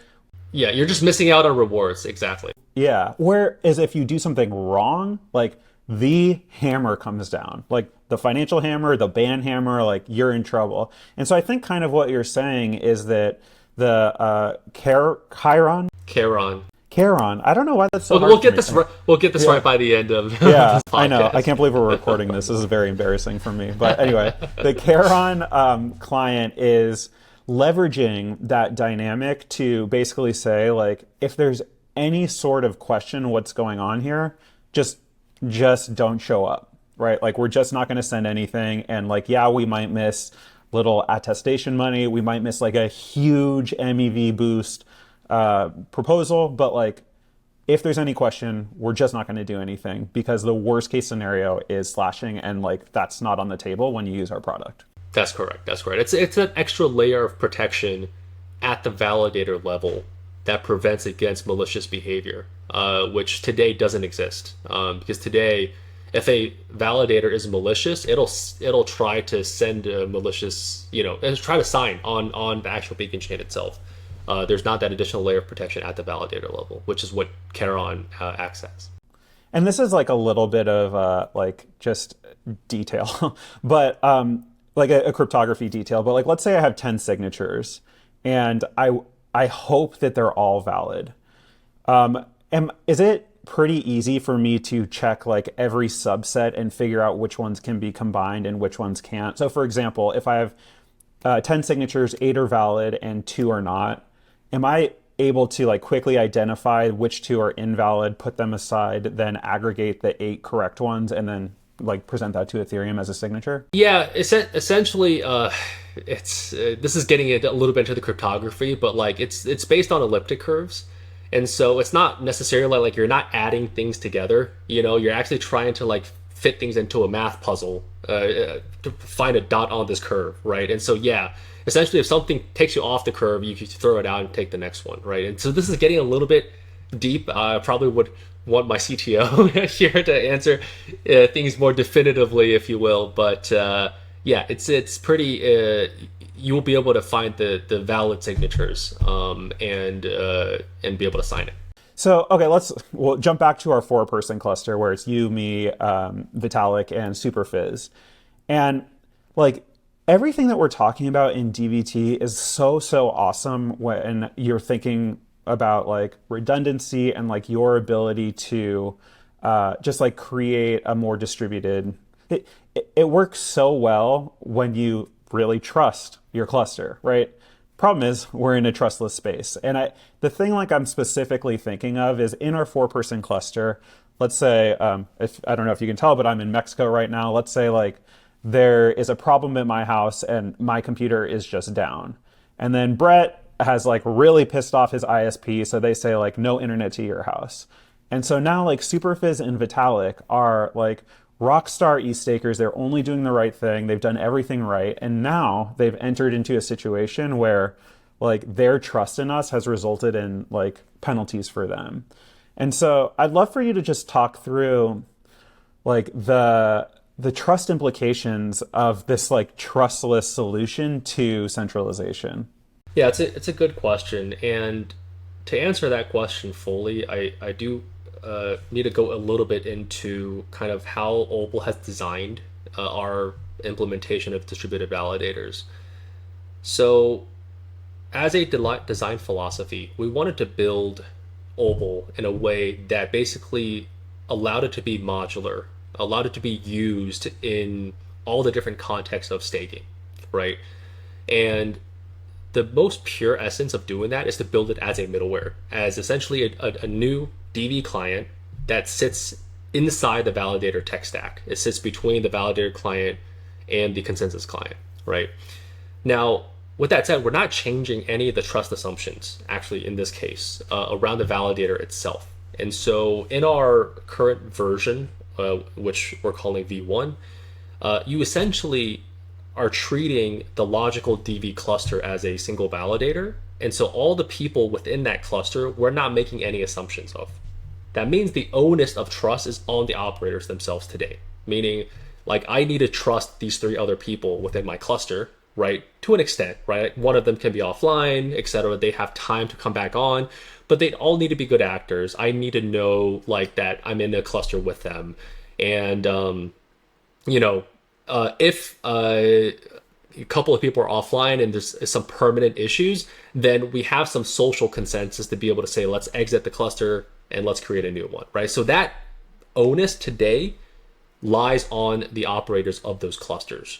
Yeah, you're just missing out on rewards, exactly. Yeah, whereas if you do something wrong, like the hammer comes down, like the financial hammer, the ban hammer, like you're in trouble. And so I think kind of what you're saying is that the Chiron, I don't know why that's so hard. We'll get this right. We'll get this right by the end of this podcast. I know. I can't believe we're recording this. This is very embarrassing for me. But anyway, the Charon client is leveraging that dynamic to basically say, like, if there's any sort of question what's going on here, just don't show up, right? Like, we're just not going to send anything. And like, yeah, we might miss little attestation money. We might miss like a huge MEV boost proposal, but like, if there's any question, we're just not going to do anything because the worst case scenario is slashing, and like that's not on the table when you use our product. That's correct. It's an extra layer of protection at the validator level that prevents against malicious behavior, which today doesn't exist. Because today, if a validator is malicious, it'll try to send a malicious, it'll try to sign on the actual beacon chain itself. There's not that additional layer of protection at the validator level, which is what Charon acts as. and this is like a little bit of like just detail, but like a cryptography detail. But like, let's say I have 10 signatures, and I hope that they're all valid. Is it pretty easy for me to check like every subset and figure out which ones can be combined and which ones can't? So, for example, if I have 10 signatures, 8 are valid and 2 are not, am I able to like quickly identify which 2 are invalid, put them aside, then aggregate the 8 correct ones, and then like present that to Ethereum as a signature? Yeah, essentially, it's this is getting a little bit into the cryptography, but like it's based on elliptic curves, and so it's not necessarily like you're not adding things together. You know, you're actually trying to like fit things into a math puzzle to find a dot on this curve, right? And so yeah, essentially, if something takes you off the curve, you can throw it out and take the next one, right? And so this is getting a little bit deep. I probably would want my CTO here to answer things more definitively, if you will. But yeah, it's pretty. You will be able to find the valid signatures and be able to sign it. So, okay, we'll jump back to our 4-person cluster where it's you, me, Vitalik, and Superfizz. And like everything that we're talking about in DVT is so awesome when you're thinking about like redundancy and like your ability to just like create a more distributed. It works so well when you really trust your cluster, right? Problem is we're in a trustless space. And the thing like I'm specifically thinking of is in our 4-person cluster, let's say, if I don't know if you can tell, but I'm in Mexico right now. Let's say like there is a problem at my house and my computer is just down. And then Brett has like really pissed off his ISP. So they say like no internet to your house. And so now like Superfizz and Vitalik are like rockstar e-stakers. They're only doing the right thing. They've done everything right. And now they've entered into a situation where like their trust in us has resulted in like penalties for them. And so I'd love for you to just talk through like the trust implications of this like trustless solution to centralization. Yeah, it's a good question, and to answer that question fully, I do need to go a little bit into kind of how Obol has designed our implementation of distributed validators. So, as a design philosophy, we wanted to build Obol in a way that basically allowed it to be modular, allowed it to be used in all the different contexts of staking, right? And the most pure essence of doing that is to build it as a middleware, as essentially a new DV client that sits inside the validator tech stack. It sits between the validator client and the consensus client, right? Now, with that said, we're not changing any of the trust assumptions, actually, in this case, around the validator itself. And so in our current version, which we're calling V1, you essentially are treating the logical DV cluster as a single validator. And so all the people within that cluster, we're not making any assumptions of. That means the onus of trust is on the operators themselves today. Meaning, like, I need to trust these 3 other people within my cluster, right? To an extent, right? One of them can be offline, etc. They have time to come back on, but they all need to be good actors. I need to know, like, that I'm in a cluster with them. And, if a couple of people are offline and there's some permanent issues, then we have some social consensus to be able to say, let's exit the cluster and let's create a new one, right? So that onus today lies on the operators of those clusters.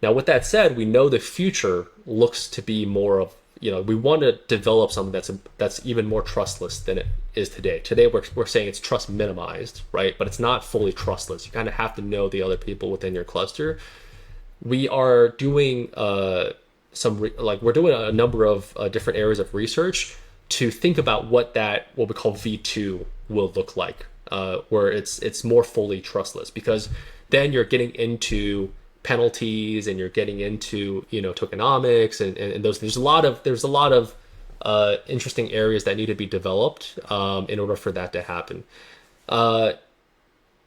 Now, with that said, we know the future looks to be more of, we want to develop something that's even more trustless than it is today. Today, we're saying it's trust minimized, right? But it's not fully trustless. You kind of have to know the other people within your cluster. We are doing we're doing a number of different areas of research to think about what we call V2 will look like, where it's more fully trustless, because then you're getting into penalties and you're getting into tokenomics and those. There's a lot of interesting areas that need to be developed in order for that to happen.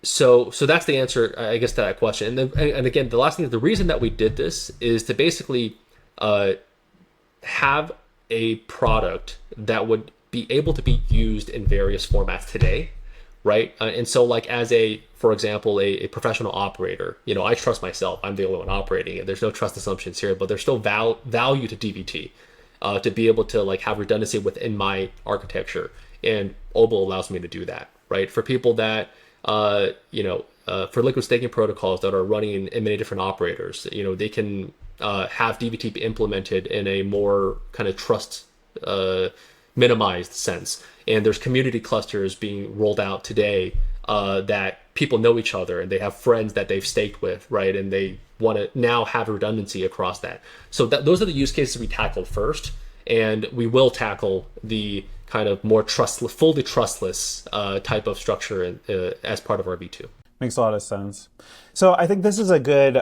So that's the answer, I guess, to that question. And again, the last thing, the reason that we did this is to basically have a product that would be able to be used in various formats today, right? And so like as a, for example, a professional operator, I trust myself. I'm the only one operating it. There's no trust assumptions here, but there's still value to DVT to be able to like have redundancy within my architecture. And Obol allows me to do that, right? For people that, for liquid staking protocols that are running in many different operators, they can have DVT be implemented in a more kind of trust minimized sense. And there's community clusters being rolled out today that people know each other and they have friends that they've staked with, right? And they want to now have redundancy across that. So those are the use cases we tackled first, and we will tackle the kind of more fully trustless type of structure as part of our V2. Makes a lot of sense. So I think this is a good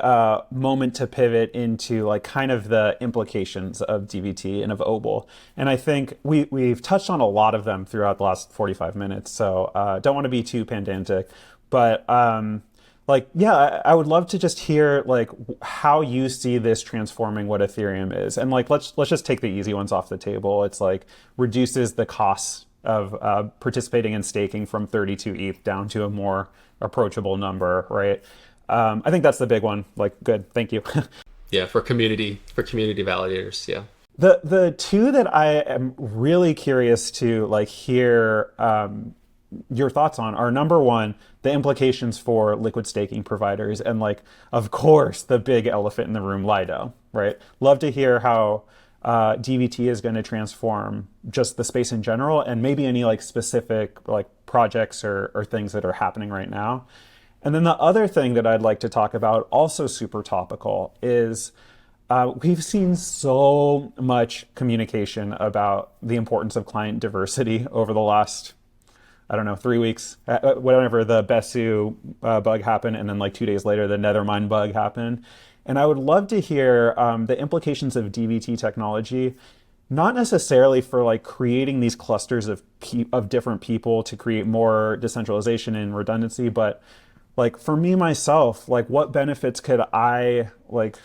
moment to pivot into like kind of the implications of DVT and of Obol. And I think we've touched on a lot of them throughout the last 45 minutes. So don't want to be too pedantic, but I would love to just hear like how you see this transforming what Ethereum is. And like, let's just take the easy ones off the table. It's like reduces the costs of participating in staking from 32 ETH down to a more approachable number, right? I think that's the big one. Like, good, thank you. Yeah, for community validators, yeah. The two that I am really curious to like hear your thoughts on are, number one, the implications for liquid staking providers, and like, of course, the big elephant in the room, Lido, right? Love to hear how DVT is going to transform just the space in general, and maybe any like specific like projects or things that are happening right now. And then the other thing that I'd like to talk about, also super topical, is we've seen so much communication about the importance of client diversity over the last, 3 weeks, whenever the Besu bug happened, and then like 2 days later, the Nethermind bug happened. And I would love to hear the implications of DVT technology, not necessarily for like creating these clusters of different people to create more decentralization and redundancy, but like for me myself, like what benefits could I like,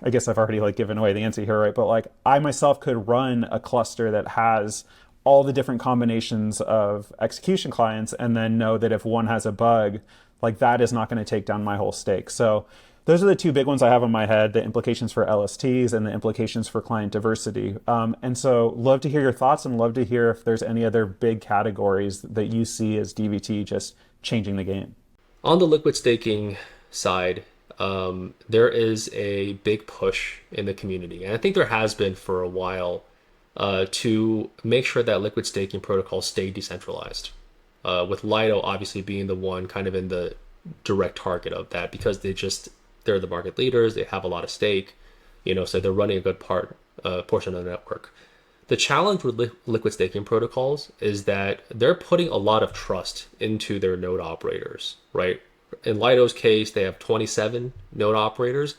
I guess I've already like given away the answer here, right? But like I myself could run a cluster that has all the different combinations of execution clients, and then know that if one has a bug, like that is not going to take down my whole stake. So those are the two big ones I have in my head, the implications for LSTs and the implications for client diversity. And so love to hear your thoughts, and love to hear if there's any other big categories that you see as DVT just changing the game. On the liquid staking side, there is a big push in the community, and I think there has been for a while, to make sure that liquid staking protocols stay decentralized. With Lido obviously being the one kind of in the direct target of that, because they're the market leaders, they have a lot of stake, so they're running a good portion of the network. The challenge with liquid staking protocols is that they're putting a lot of trust into their node operators, right? In Lido's case, they have 27 node operators.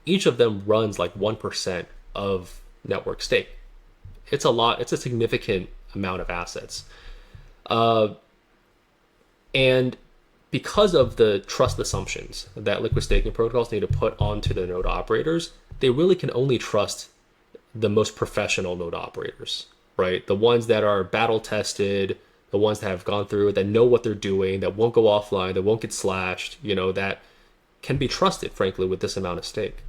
Each of them runs like 1% of network stake. It's a lot. It's a significant amount of assets. And because of the trust assumptions that liquid staking protocols need to put onto the node operators, they really can only trust the most professional node operators, right? The ones that are battle tested, the ones that have gone through it, that know what they're doing, that won't go offline, that won't get slashed, that can be trusted, frankly, with this amount of stake.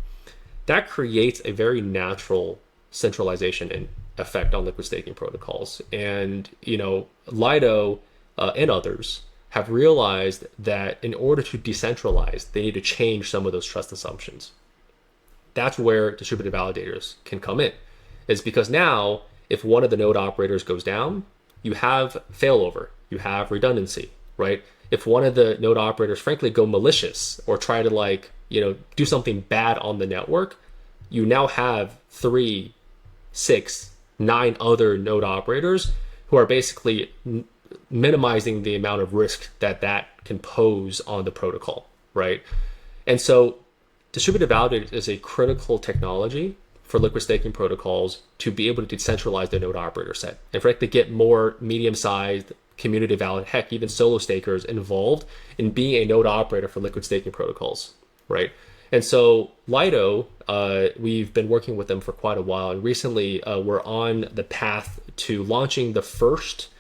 That creates a very natural centralization effect on liquid staking protocols. And, Lido and others have realized that in order to decentralize, they need to change some of those trust assumptions. That's where distributed validators can come in. Is because now, if one of the node operators goes down, you have failover, you have redundancy, right? If one of the node operators, frankly, go malicious or try to do something bad on the network, you now have 3, 6, 9 other node operators who are basically minimizing the amount of risk that can pose on the protocol, right? And so distributed validators is a critical technology for liquid staking protocols to be able to decentralize their node operator set, and for it to get more medium-sized community valid, heck, even solo stakers involved in being a node operator for liquid staking protocols, right? And so Lido, we've been working with them for quite a while, and recently we're on the path to launching the first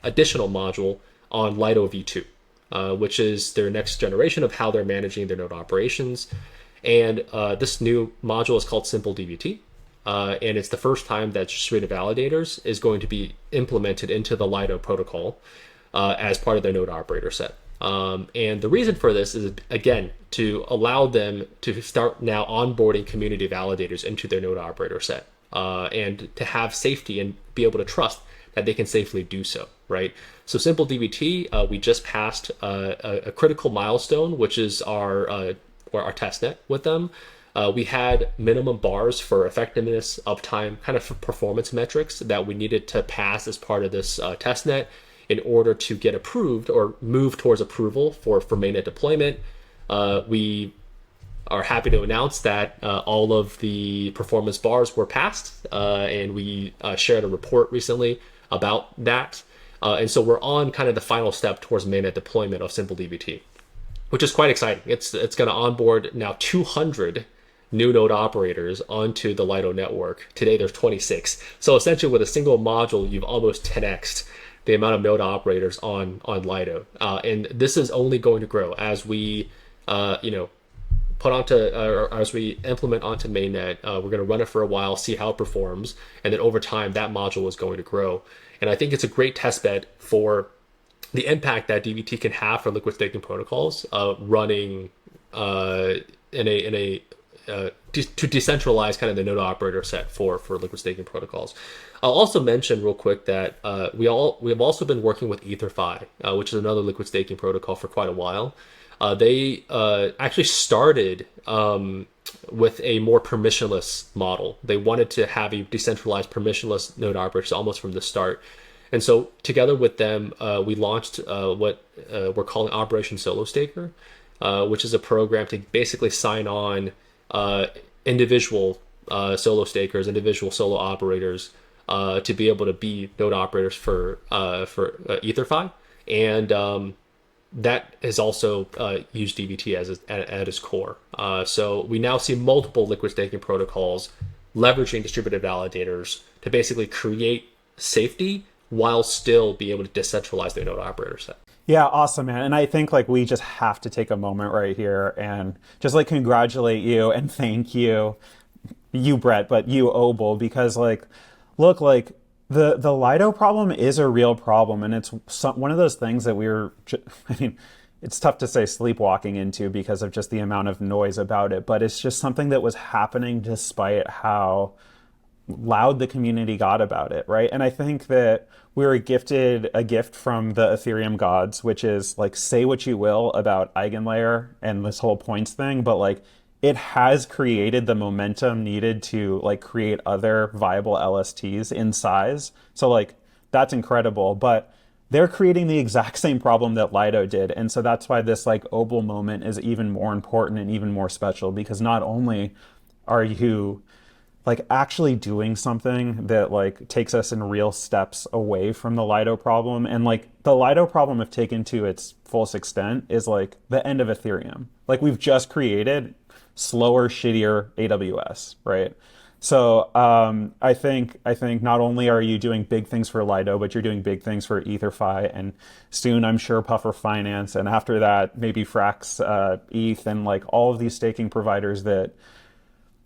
additional module on Lido V2, which is their next generation of how they're managing their node operations. And this new module is called Simple DVT. And it's the first time that distributed validators is going to be implemented into the Lido protocol as part of their node operator set. And the reason for this is, again, to allow them to start now onboarding community validators into their node operator set, and to have safety and be able to trust that they can safely do so, right? So Simple DVT, we just passed a critical milestone, which is our testnet with them. We had minimum bars for effectiveness, uptime, kind of performance metrics that we needed to pass as part of this testnet in order to get approved or move towards approval for mainnet deployment. We are happy to announce that all of the performance bars were passed, and we shared a report recently about that. And so we're on kind of the final step towards mainnet deployment of Simple DVT, which is quite exciting. It's going to onboard now 200 new node operators onto the Lido network. Today there's 26. So essentially with a single module, you've almost 10x'd the amount of node operators on Lido. And this is only going to grow as we, put onto, or as we implement onto mainnet. We're going to run it for a while, see how it performs. And then over time, that module is going to grow. And I think it's a great test bed for the impact that DVT can have for liquid staking protocols running to decentralize kind of the node operator set for liquid staking protocols. I'll also mention real quick that we have also been working with EtherFi, which is another liquid staking protocol, for quite a while. They actually started with a more permissionless model. They wanted to have a decentralized permissionless node operator almost from the start. And so together with them, we launched what we're calling Operation Solo Staker, which is a program to basically sign on individual solo stakers, individual solo operators, to be able to be node operators for EtherFi. And that has also used DVT at its core. So we now see multiple liquid staking protocols leveraging distributed validators to basically create safety while still be able to decentralize their node operator set. Yeah, awesome, man. And I think like we just have to take a moment right here and just like congratulate you and thank you, Brett, but you, Obol, because like, look, like the Lido problem is a real problem, and it's one of those things that I mean, it's tough to say sleepwalking into because of just the amount of noise about it, but it's just something that was happening despite how loud the community got about it, right? And I think that we were gifted a gift from the Ethereum gods, which is like, say what you will about Eigenlayer and this whole points thing, but like it has created the momentum needed to like create other viable LSTs in size. So like that's incredible, but they're creating the exact same problem that Lido did. And so that's why this like Obol moment is even more important and even more special, because not only are you like actually doing something that like takes us in real steps away from the Lido problem. And like the Lido problem, if taken to its fullest extent, is like the end of Ethereum. Like we've just created slower, shittier AWS, right? So I think not only are you doing big things for Lido, but you're doing big things for EtherFi, and soon I'm sure Puffer Finance, and after that maybe Frax ETH, and like all of these staking providers that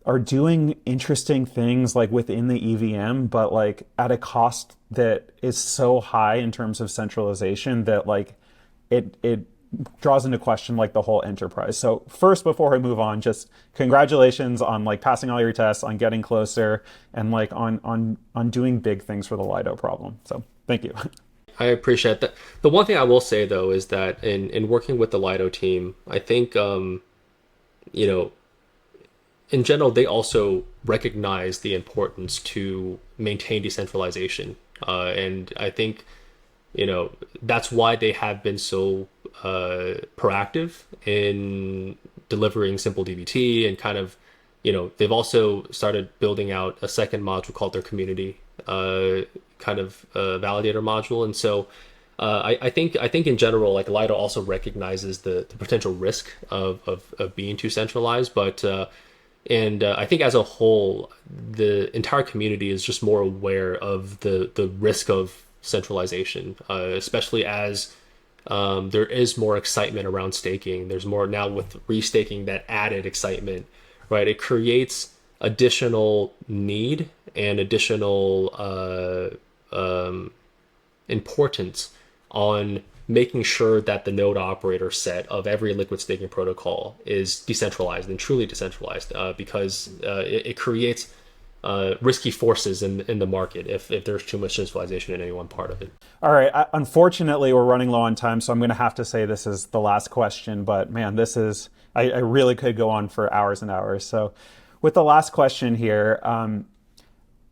are doing interesting things like within the EVM, but like at a cost that is so high in terms of centralization that like it draws into question like the whole enterprise. So first, before I move on, just congratulations on like passing all your tests, on getting closer, and like on doing big things for the Lido problem. So thank you. I appreciate that. The one thing I will say though is that in working with the Lido team, I think in general, they also recognize the importance to maintain decentralization. And I think, that's why they have been so proactive in delivering Simple DVT, and kind of, they've also started building out a second module called their community validator module. And so I think in general, like Lido also recognizes the potential risk of being too centralized, but I think as a whole, the entire community is just more aware of the risk of centralization, especially as There is more excitement around staking. There's more now with restaking, that added excitement, right? It creates additional need and additional importance on making sure that the node operator set of every liquid staking protocol is decentralized and truly decentralized, because it creates risky forces in the market if there's too much centralization in any one part of it. All right. Unfortunately, we're running low on time, so I'm going to have to say this is the last question. But man, I really could go on for hours and hours. So with the last question here,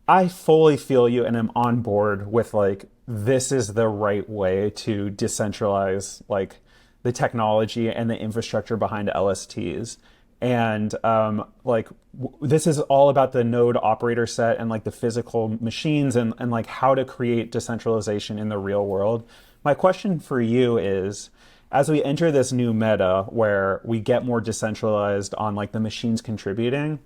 I fully feel you and am on board with like, this is the right way to decentralize like the technology and the infrastructure behind LSTs. And this is all about the node operator set and like the physical machines and like how to create decentralization in the real world. My question for you is, as we enter this new meta where we get more decentralized on like the machines contributing,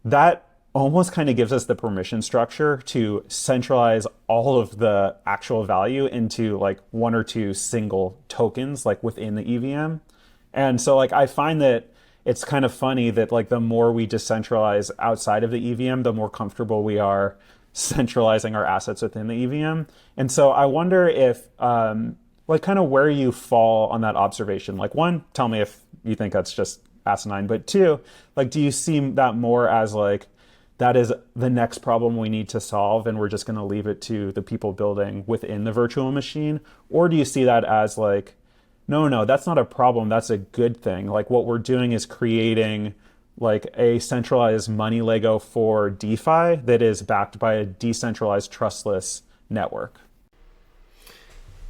that almost kind of gives us the permission structure to centralize all of the actual value into like one or two single tokens like within the EVM. And so like I find that it's kind of funny that like the more we decentralize outside of the EVM, the more comfortable we are centralizing our assets within the EVM. And so I wonder if like kind of where you fall on that observation. Like one, tell me if you think that's just asinine, but two, like do you see that more as like that is the next problem we need to solve and we're just going to leave it to the people building within the virtual machine? Or do you see that as like, no, that's not a problem, that's a good thing. Like what we're doing is creating like a centralized money Lego for DeFi that is backed by a decentralized trustless network?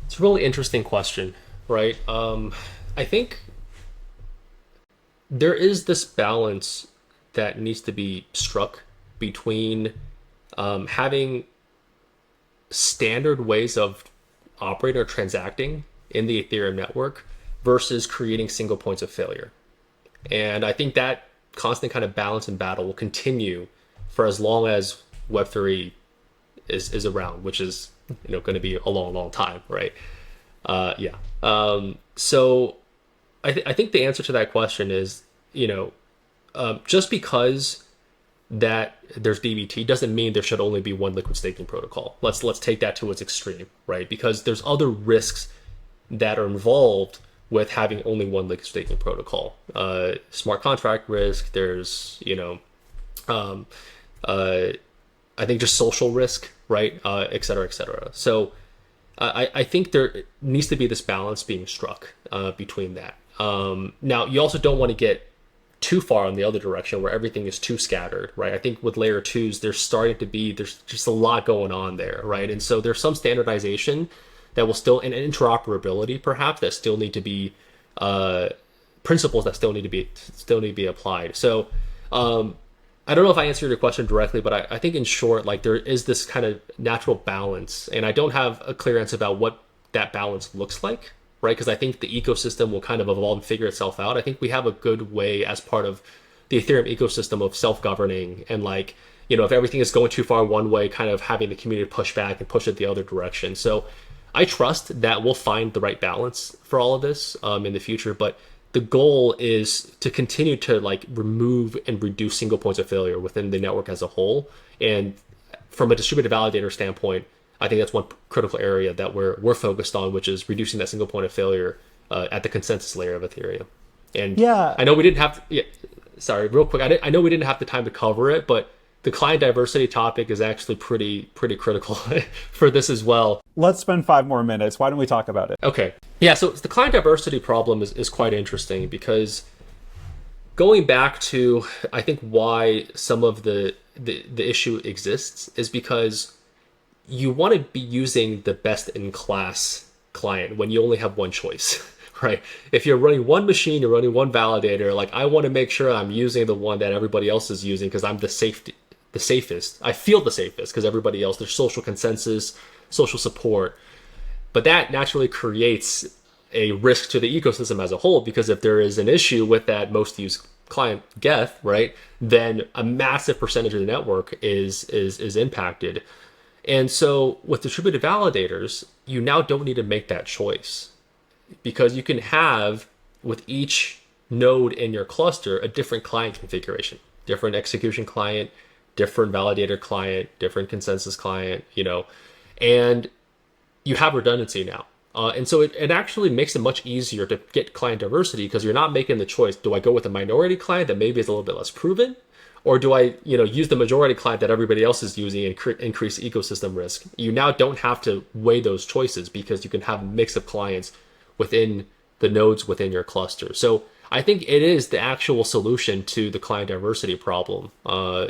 It's a really interesting question, right? I think there is this balance that needs to be struck between having standard ways of operating or transacting in the Ethereum network versus creating single points of failure. And I think that constant kind of balance and battle will continue for as long as Web3 is around, which is going to be a long time, right? So I think the answer to that question is, just because that there's DVT doesn't mean there should only be one liquid staking protocol. Let's take that to its extreme, right? Because there's other risks that are involved with having only one liquid staking protocol. Smart contract risk. There's I think just social risk, right? Et cetera, et cetera. So I think there needs to be this balance being struck between that. Now you also don't want to get too far in the other direction where everything is too scattered, right? I think with layer twos, there's just a lot going on there, right? And so there's some standardization that will still, and interoperability perhaps, that still need to be, principles that still need to be applied. So I don't know if I answered your question directly, but I think in short, like there is this kind of natural balance, and I don't have a clear answer about what that balance looks like, right? Because I think the ecosystem will kind of evolve and figure itself out. I think we have a good way as part of the Ethereum ecosystem of self-governing and like, if everything is going too far one way, kind of having the community push back and push it the other direction. So I trust that we'll find the right balance for all of this in the future, but the goal is to continue to like remove and reduce single points of failure within the network as a whole. And from a distributed validator standpoint, I think that's one critical area that we're focused on, which is reducing that single point of failure at the consensus layer of Ethereum. And yeah, I know we didn't have sorry, real quick. I know we didn't have the time to cover it, but the client diversity topic is actually pretty critical for this as well. Let's spend 5 more minutes. Why don't we talk about it? Okay. Yeah, so the client diversity problem is quite interesting because going back to, I think, why some of the issue exists is because you want to be using the best in class client when you only have one choice, right? If you're running one machine, you're running one validator, like I want to make sure I'm using the one that everybody else is using because I'm the safest. I feel the safest because everybody else, there's social consensus, social support. But that naturally creates a risk to the ecosystem as a whole, because if there is an issue with that most used client Geth, right, then a massive percentage of the network is impacted. And so with distributed validators, you now don't need to make that choice. because you can have with each node in your cluster a different client configuration, different execution client, different validator client, different consensus client, and you have redundancy now. And so it actually makes it much easier to get client diversity because you're not making the choice. Do I go with a minority client that maybe is a little bit less proven? Or do I, use the majority client that everybody else is using and increase ecosystem risk? You now don't have to weigh those choices because you can have a mix of clients within the nodes within your cluster. So I think it is the actual solution to the client diversity problem,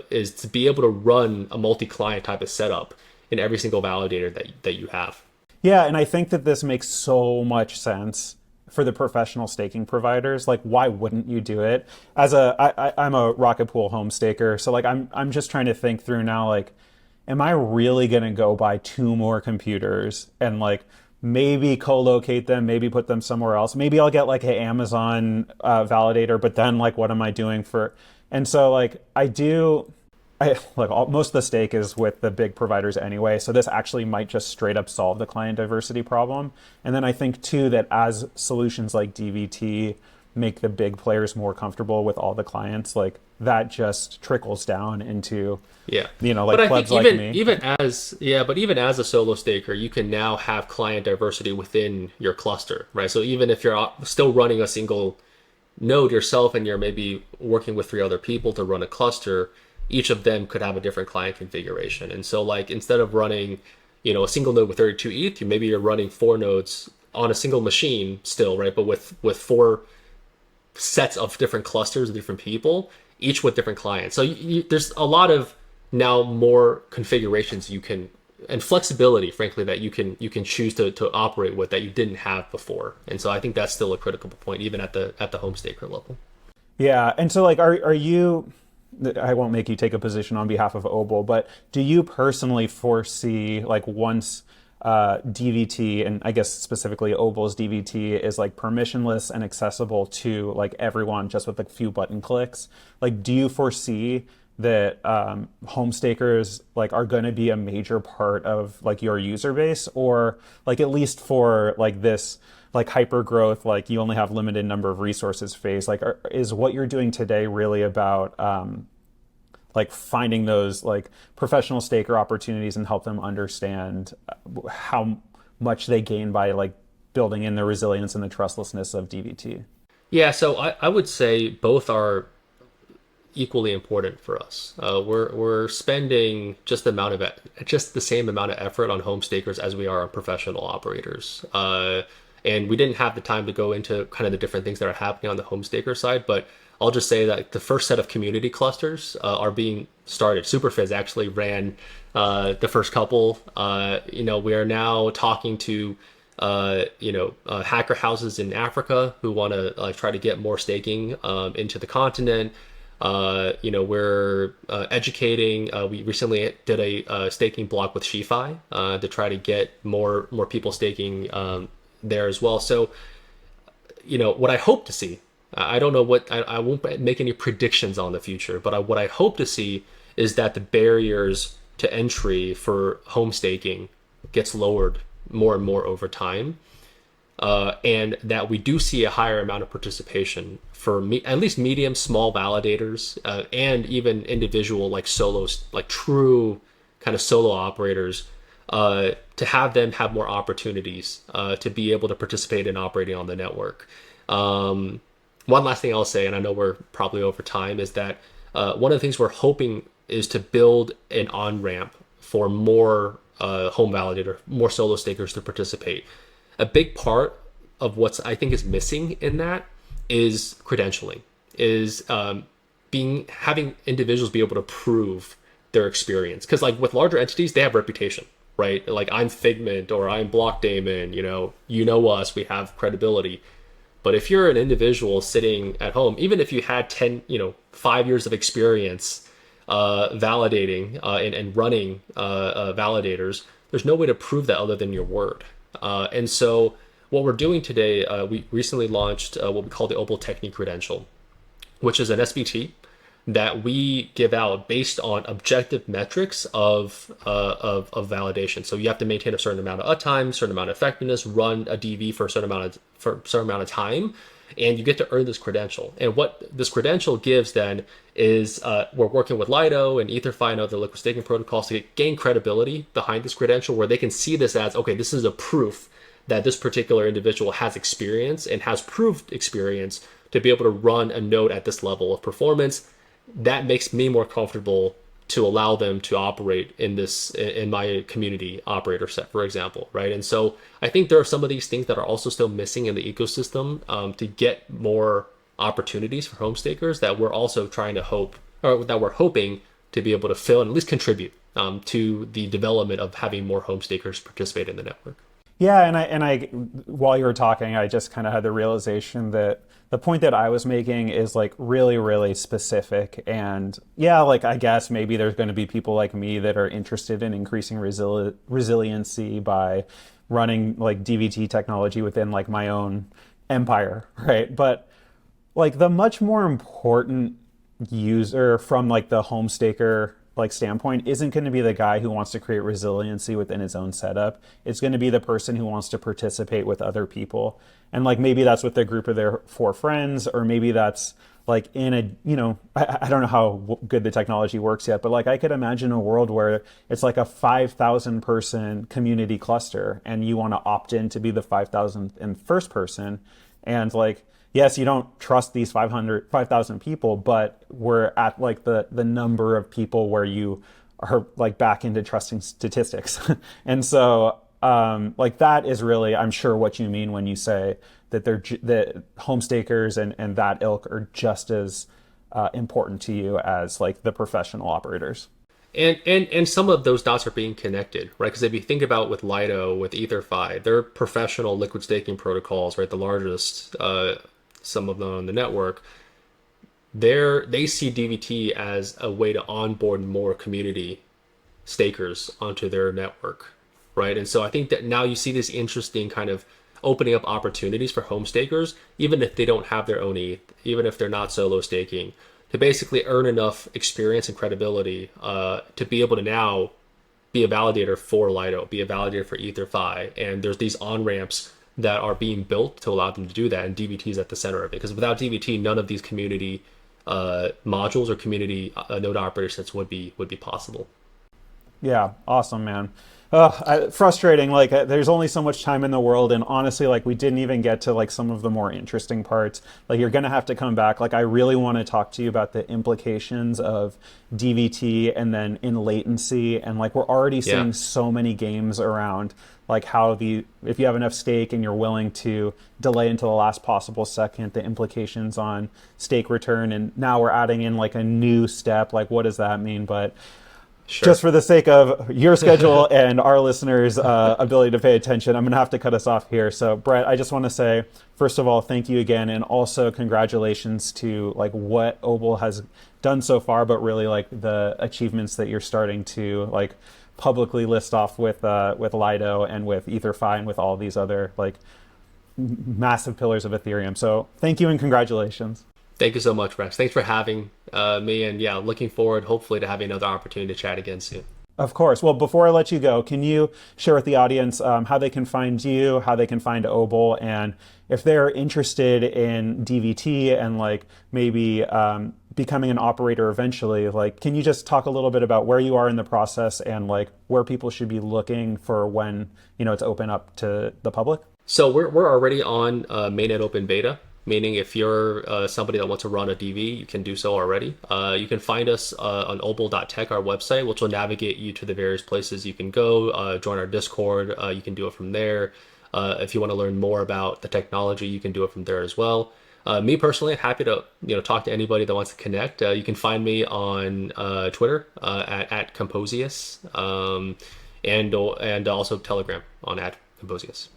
is to be able to run a multi-client type of setup in every single validator that you have. Yeah, and I think that this makes so much sense for the professional staking providers. Like, why wouldn't you do it? I'm a Rocket Pool home staker, so like I'm just trying to think through now, like, am I really gonna go buy two more computers and like maybe co-locate them, maybe put them somewhere else? Maybe I'll get like an Amazon validator, but then like what am I doing for? And so like most of the stake is with the big providers anyway, so this actually might just straight up solve the client diversity problem. And then I think too that as solutions like DVT make the big players more comfortable with all the clients, like that just trickles down into Yeah. like But I plebs think like me. even as a solo staker, you can now have client diversity within your cluster, right? So even if you're still running a single node yourself and you're maybe working with three other people to run a cluster, each of them could have a different client configuration. And so like instead of running, a single node with 32 ETH, maybe you're running 4 nodes on a single machine still, right? But with 4 sets of different clusters of different people, each with different clients. So there's a lot of now more configurations you can, and flexibility, frankly, that you can choose to operate with that you didn't have before. And so I think that's still a critical point, even at the home staker level. Yeah, and so like are you, I won't make you take a position on behalf of Obol, but do you personally foresee like once DVT, and I guess specifically Obol's DVT, is like permissionless and accessible to like everyone just with a few button clicks, like do you foresee that home stakers like are going to be a major part of like your user base, or like at least for like this like hyper growth, like you only have limited number of resources phase, like is what you're doing today really about like finding those like professional staker opportunities and help them understand how much they gain by like building in the resilience and the trustlessness of DVT? Yeah, so I would say both are equally important for us. We're spending just the same amount of effort on home stakers as we are on professional operators. And we didn't have the time to go into kind of the different things that are happening on the home staker side, but I'll just say that the first set of community clusters are being started. Superfizz actually ran the first couple. We are now talking to hacker houses in Africa who want to try to get more staking into the continent. We're educating. We recently did a staking block with SheFi to try to get more people staking there as well. So, what I hope to see, I don't know I won't make any predictions on the future, but what I hope to see is that the barriers to entry for home staking gets lowered more and more over time. And that we do see a higher amount of participation for at least medium, small validators, and even individual like solos, like true kind of solo operators, to have them have more opportunities to be able to participate in operating on the network. One last thing I'll say, and I know we're probably over time, is that one of the things we're hoping is to build an on-ramp for more home validator, more solo stakers to participate. A big part of what's I think is missing in that is credentialing, is having individuals be able to prove their experience. Because like with larger entities, they have reputation, right? Like I'm Figment or I'm Blockdaemon, you know us, we have credibility. But if you're an individual sitting at home, even if you had 5 years of experience validating and running validators, there's no way to prove that other than your word. And so what we're doing today, we recently launched what we call the Obol Technique Credential, which is an SVT that we give out based on objective metrics of validation. So you have to maintain a certain amount of uptime, certain amount of effectiveness, run a DV for a certain amount of time, and you get to earn this credential. And what this credential gives then is we're working with Lido and EtherFi and other liquid staking protocols to gain credibility behind this credential, where they can see this as, okay, this is a proof that this particular individual has experience and has proved experience to be able to run a node at this level of performance. That makes me more comfortable to allow them to operate in my community operator set, for example, right? And so I think there are some of these things that are also still missing in the ecosystem to get more opportunities for home stakers that we're also trying to hope, or that we're hoping to be able to fill and at least contribute to the development of having more home stakers participate in the network. Yeah, and I while you were talking, I just kind of had the realization that the point that I was making is like really, really specific. And yeah, like I guess maybe there's going to be people like me that are interested in increasing resiliency by running like DVT technology within like my own empire, right? But like the much more important user from like the home staker like standpoint isn't going to be the guy who wants to create resiliency within his own setup. It's going to be the person who wants to participate with other people. And like maybe that's with a group of their 4 friends, or maybe that's like in a, I don't know how good the technology works yet, but like I could imagine a world where it's like a 5,000 person community cluster and you want to opt in to be the 5,001st person. And like, yes, you don't trust these 5,000 people, but we're at like the number of people where you are like back into trusting statistics. And so like that is really, I'm sure, what you mean when you say that that home stakers and that ilk are just as important to you as like the professional operators. And some of those dots are being connected, right? Because if you think about with Lido, with EtherFi, they're professional liquid staking protocols, right? The largest, some of them on the network. They see DVT as a way to onboard more community stakers onto their network, right? And so I think that now you see this interesting kind of opening up opportunities for home stakers, even if they don't have their own ETH, even if they're not solo staking, to basically earn enough experience and credibility to be able to now be a validator for Lido, be a validator for EtherFi. And there's these on-ramps that are being built to allow them to do that, and DVT is at the center of it. Because without DVT, none of these community modules or community node operator sets would be possible. Yeah, awesome, man. Frustrating. Like, there's only so much time in the world, and honestly, like, we didn't even get to like some of the more interesting parts. Like, you're gonna have to come back. Like, I really want to talk to you about the implications of DVT and then in latency. And like, we're already seeing so many games around like how if you have enough stake and you're willing to delay until the last possible second, the implications on stake return. And now we're adding in like a new step. Like, what does that mean? But sure, just for the sake of your schedule and our listeners' ability to pay attention, I'm going to have to cut us off here. So, Brett, I just want to say, first of all, thank you again, and also congratulations to like what Obol has done so far, but really like the achievements that you're starting to like publicly list off with Lido and with EtherFi and with all these other like massive pillars of Ethereum. So, thank you and congratulations. Thank you so much, Rex. Thanks for having me. And yeah, looking forward, hopefully, to having another opportunity to chat again soon. Of course. Well, before I let you go, can you share with the audience how they can find you, how they can find Obol, and if they're interested in DVT and like maybe becoming an operator eventually, like, can you just talk a little bit about where you are in the process and like where people should be looking for when, it's open up to the public? So we're already on mainnet open beta. Meaning if you're somebody that wants to run a DV, you can do so already. You can find us on obol.tech, our website, which will navigate you to the various places you can go, join our Discord. You can do it from there. If you want to learn more about the technology, you can do it from there as well. Me personally, I'm happy to talk to anybody that wants to connect. You can find me on Twitter at Composius, and also Telegram on @Composius.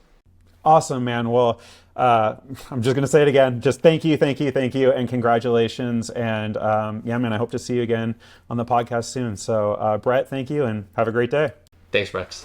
Awesome, man. Well, I'm just going to say it again. Just thank you, and congratulations. And yeah, man, I hope to see you again on the podcast soon. So, Brett, thank you, and have a great day. Thanks, Rex.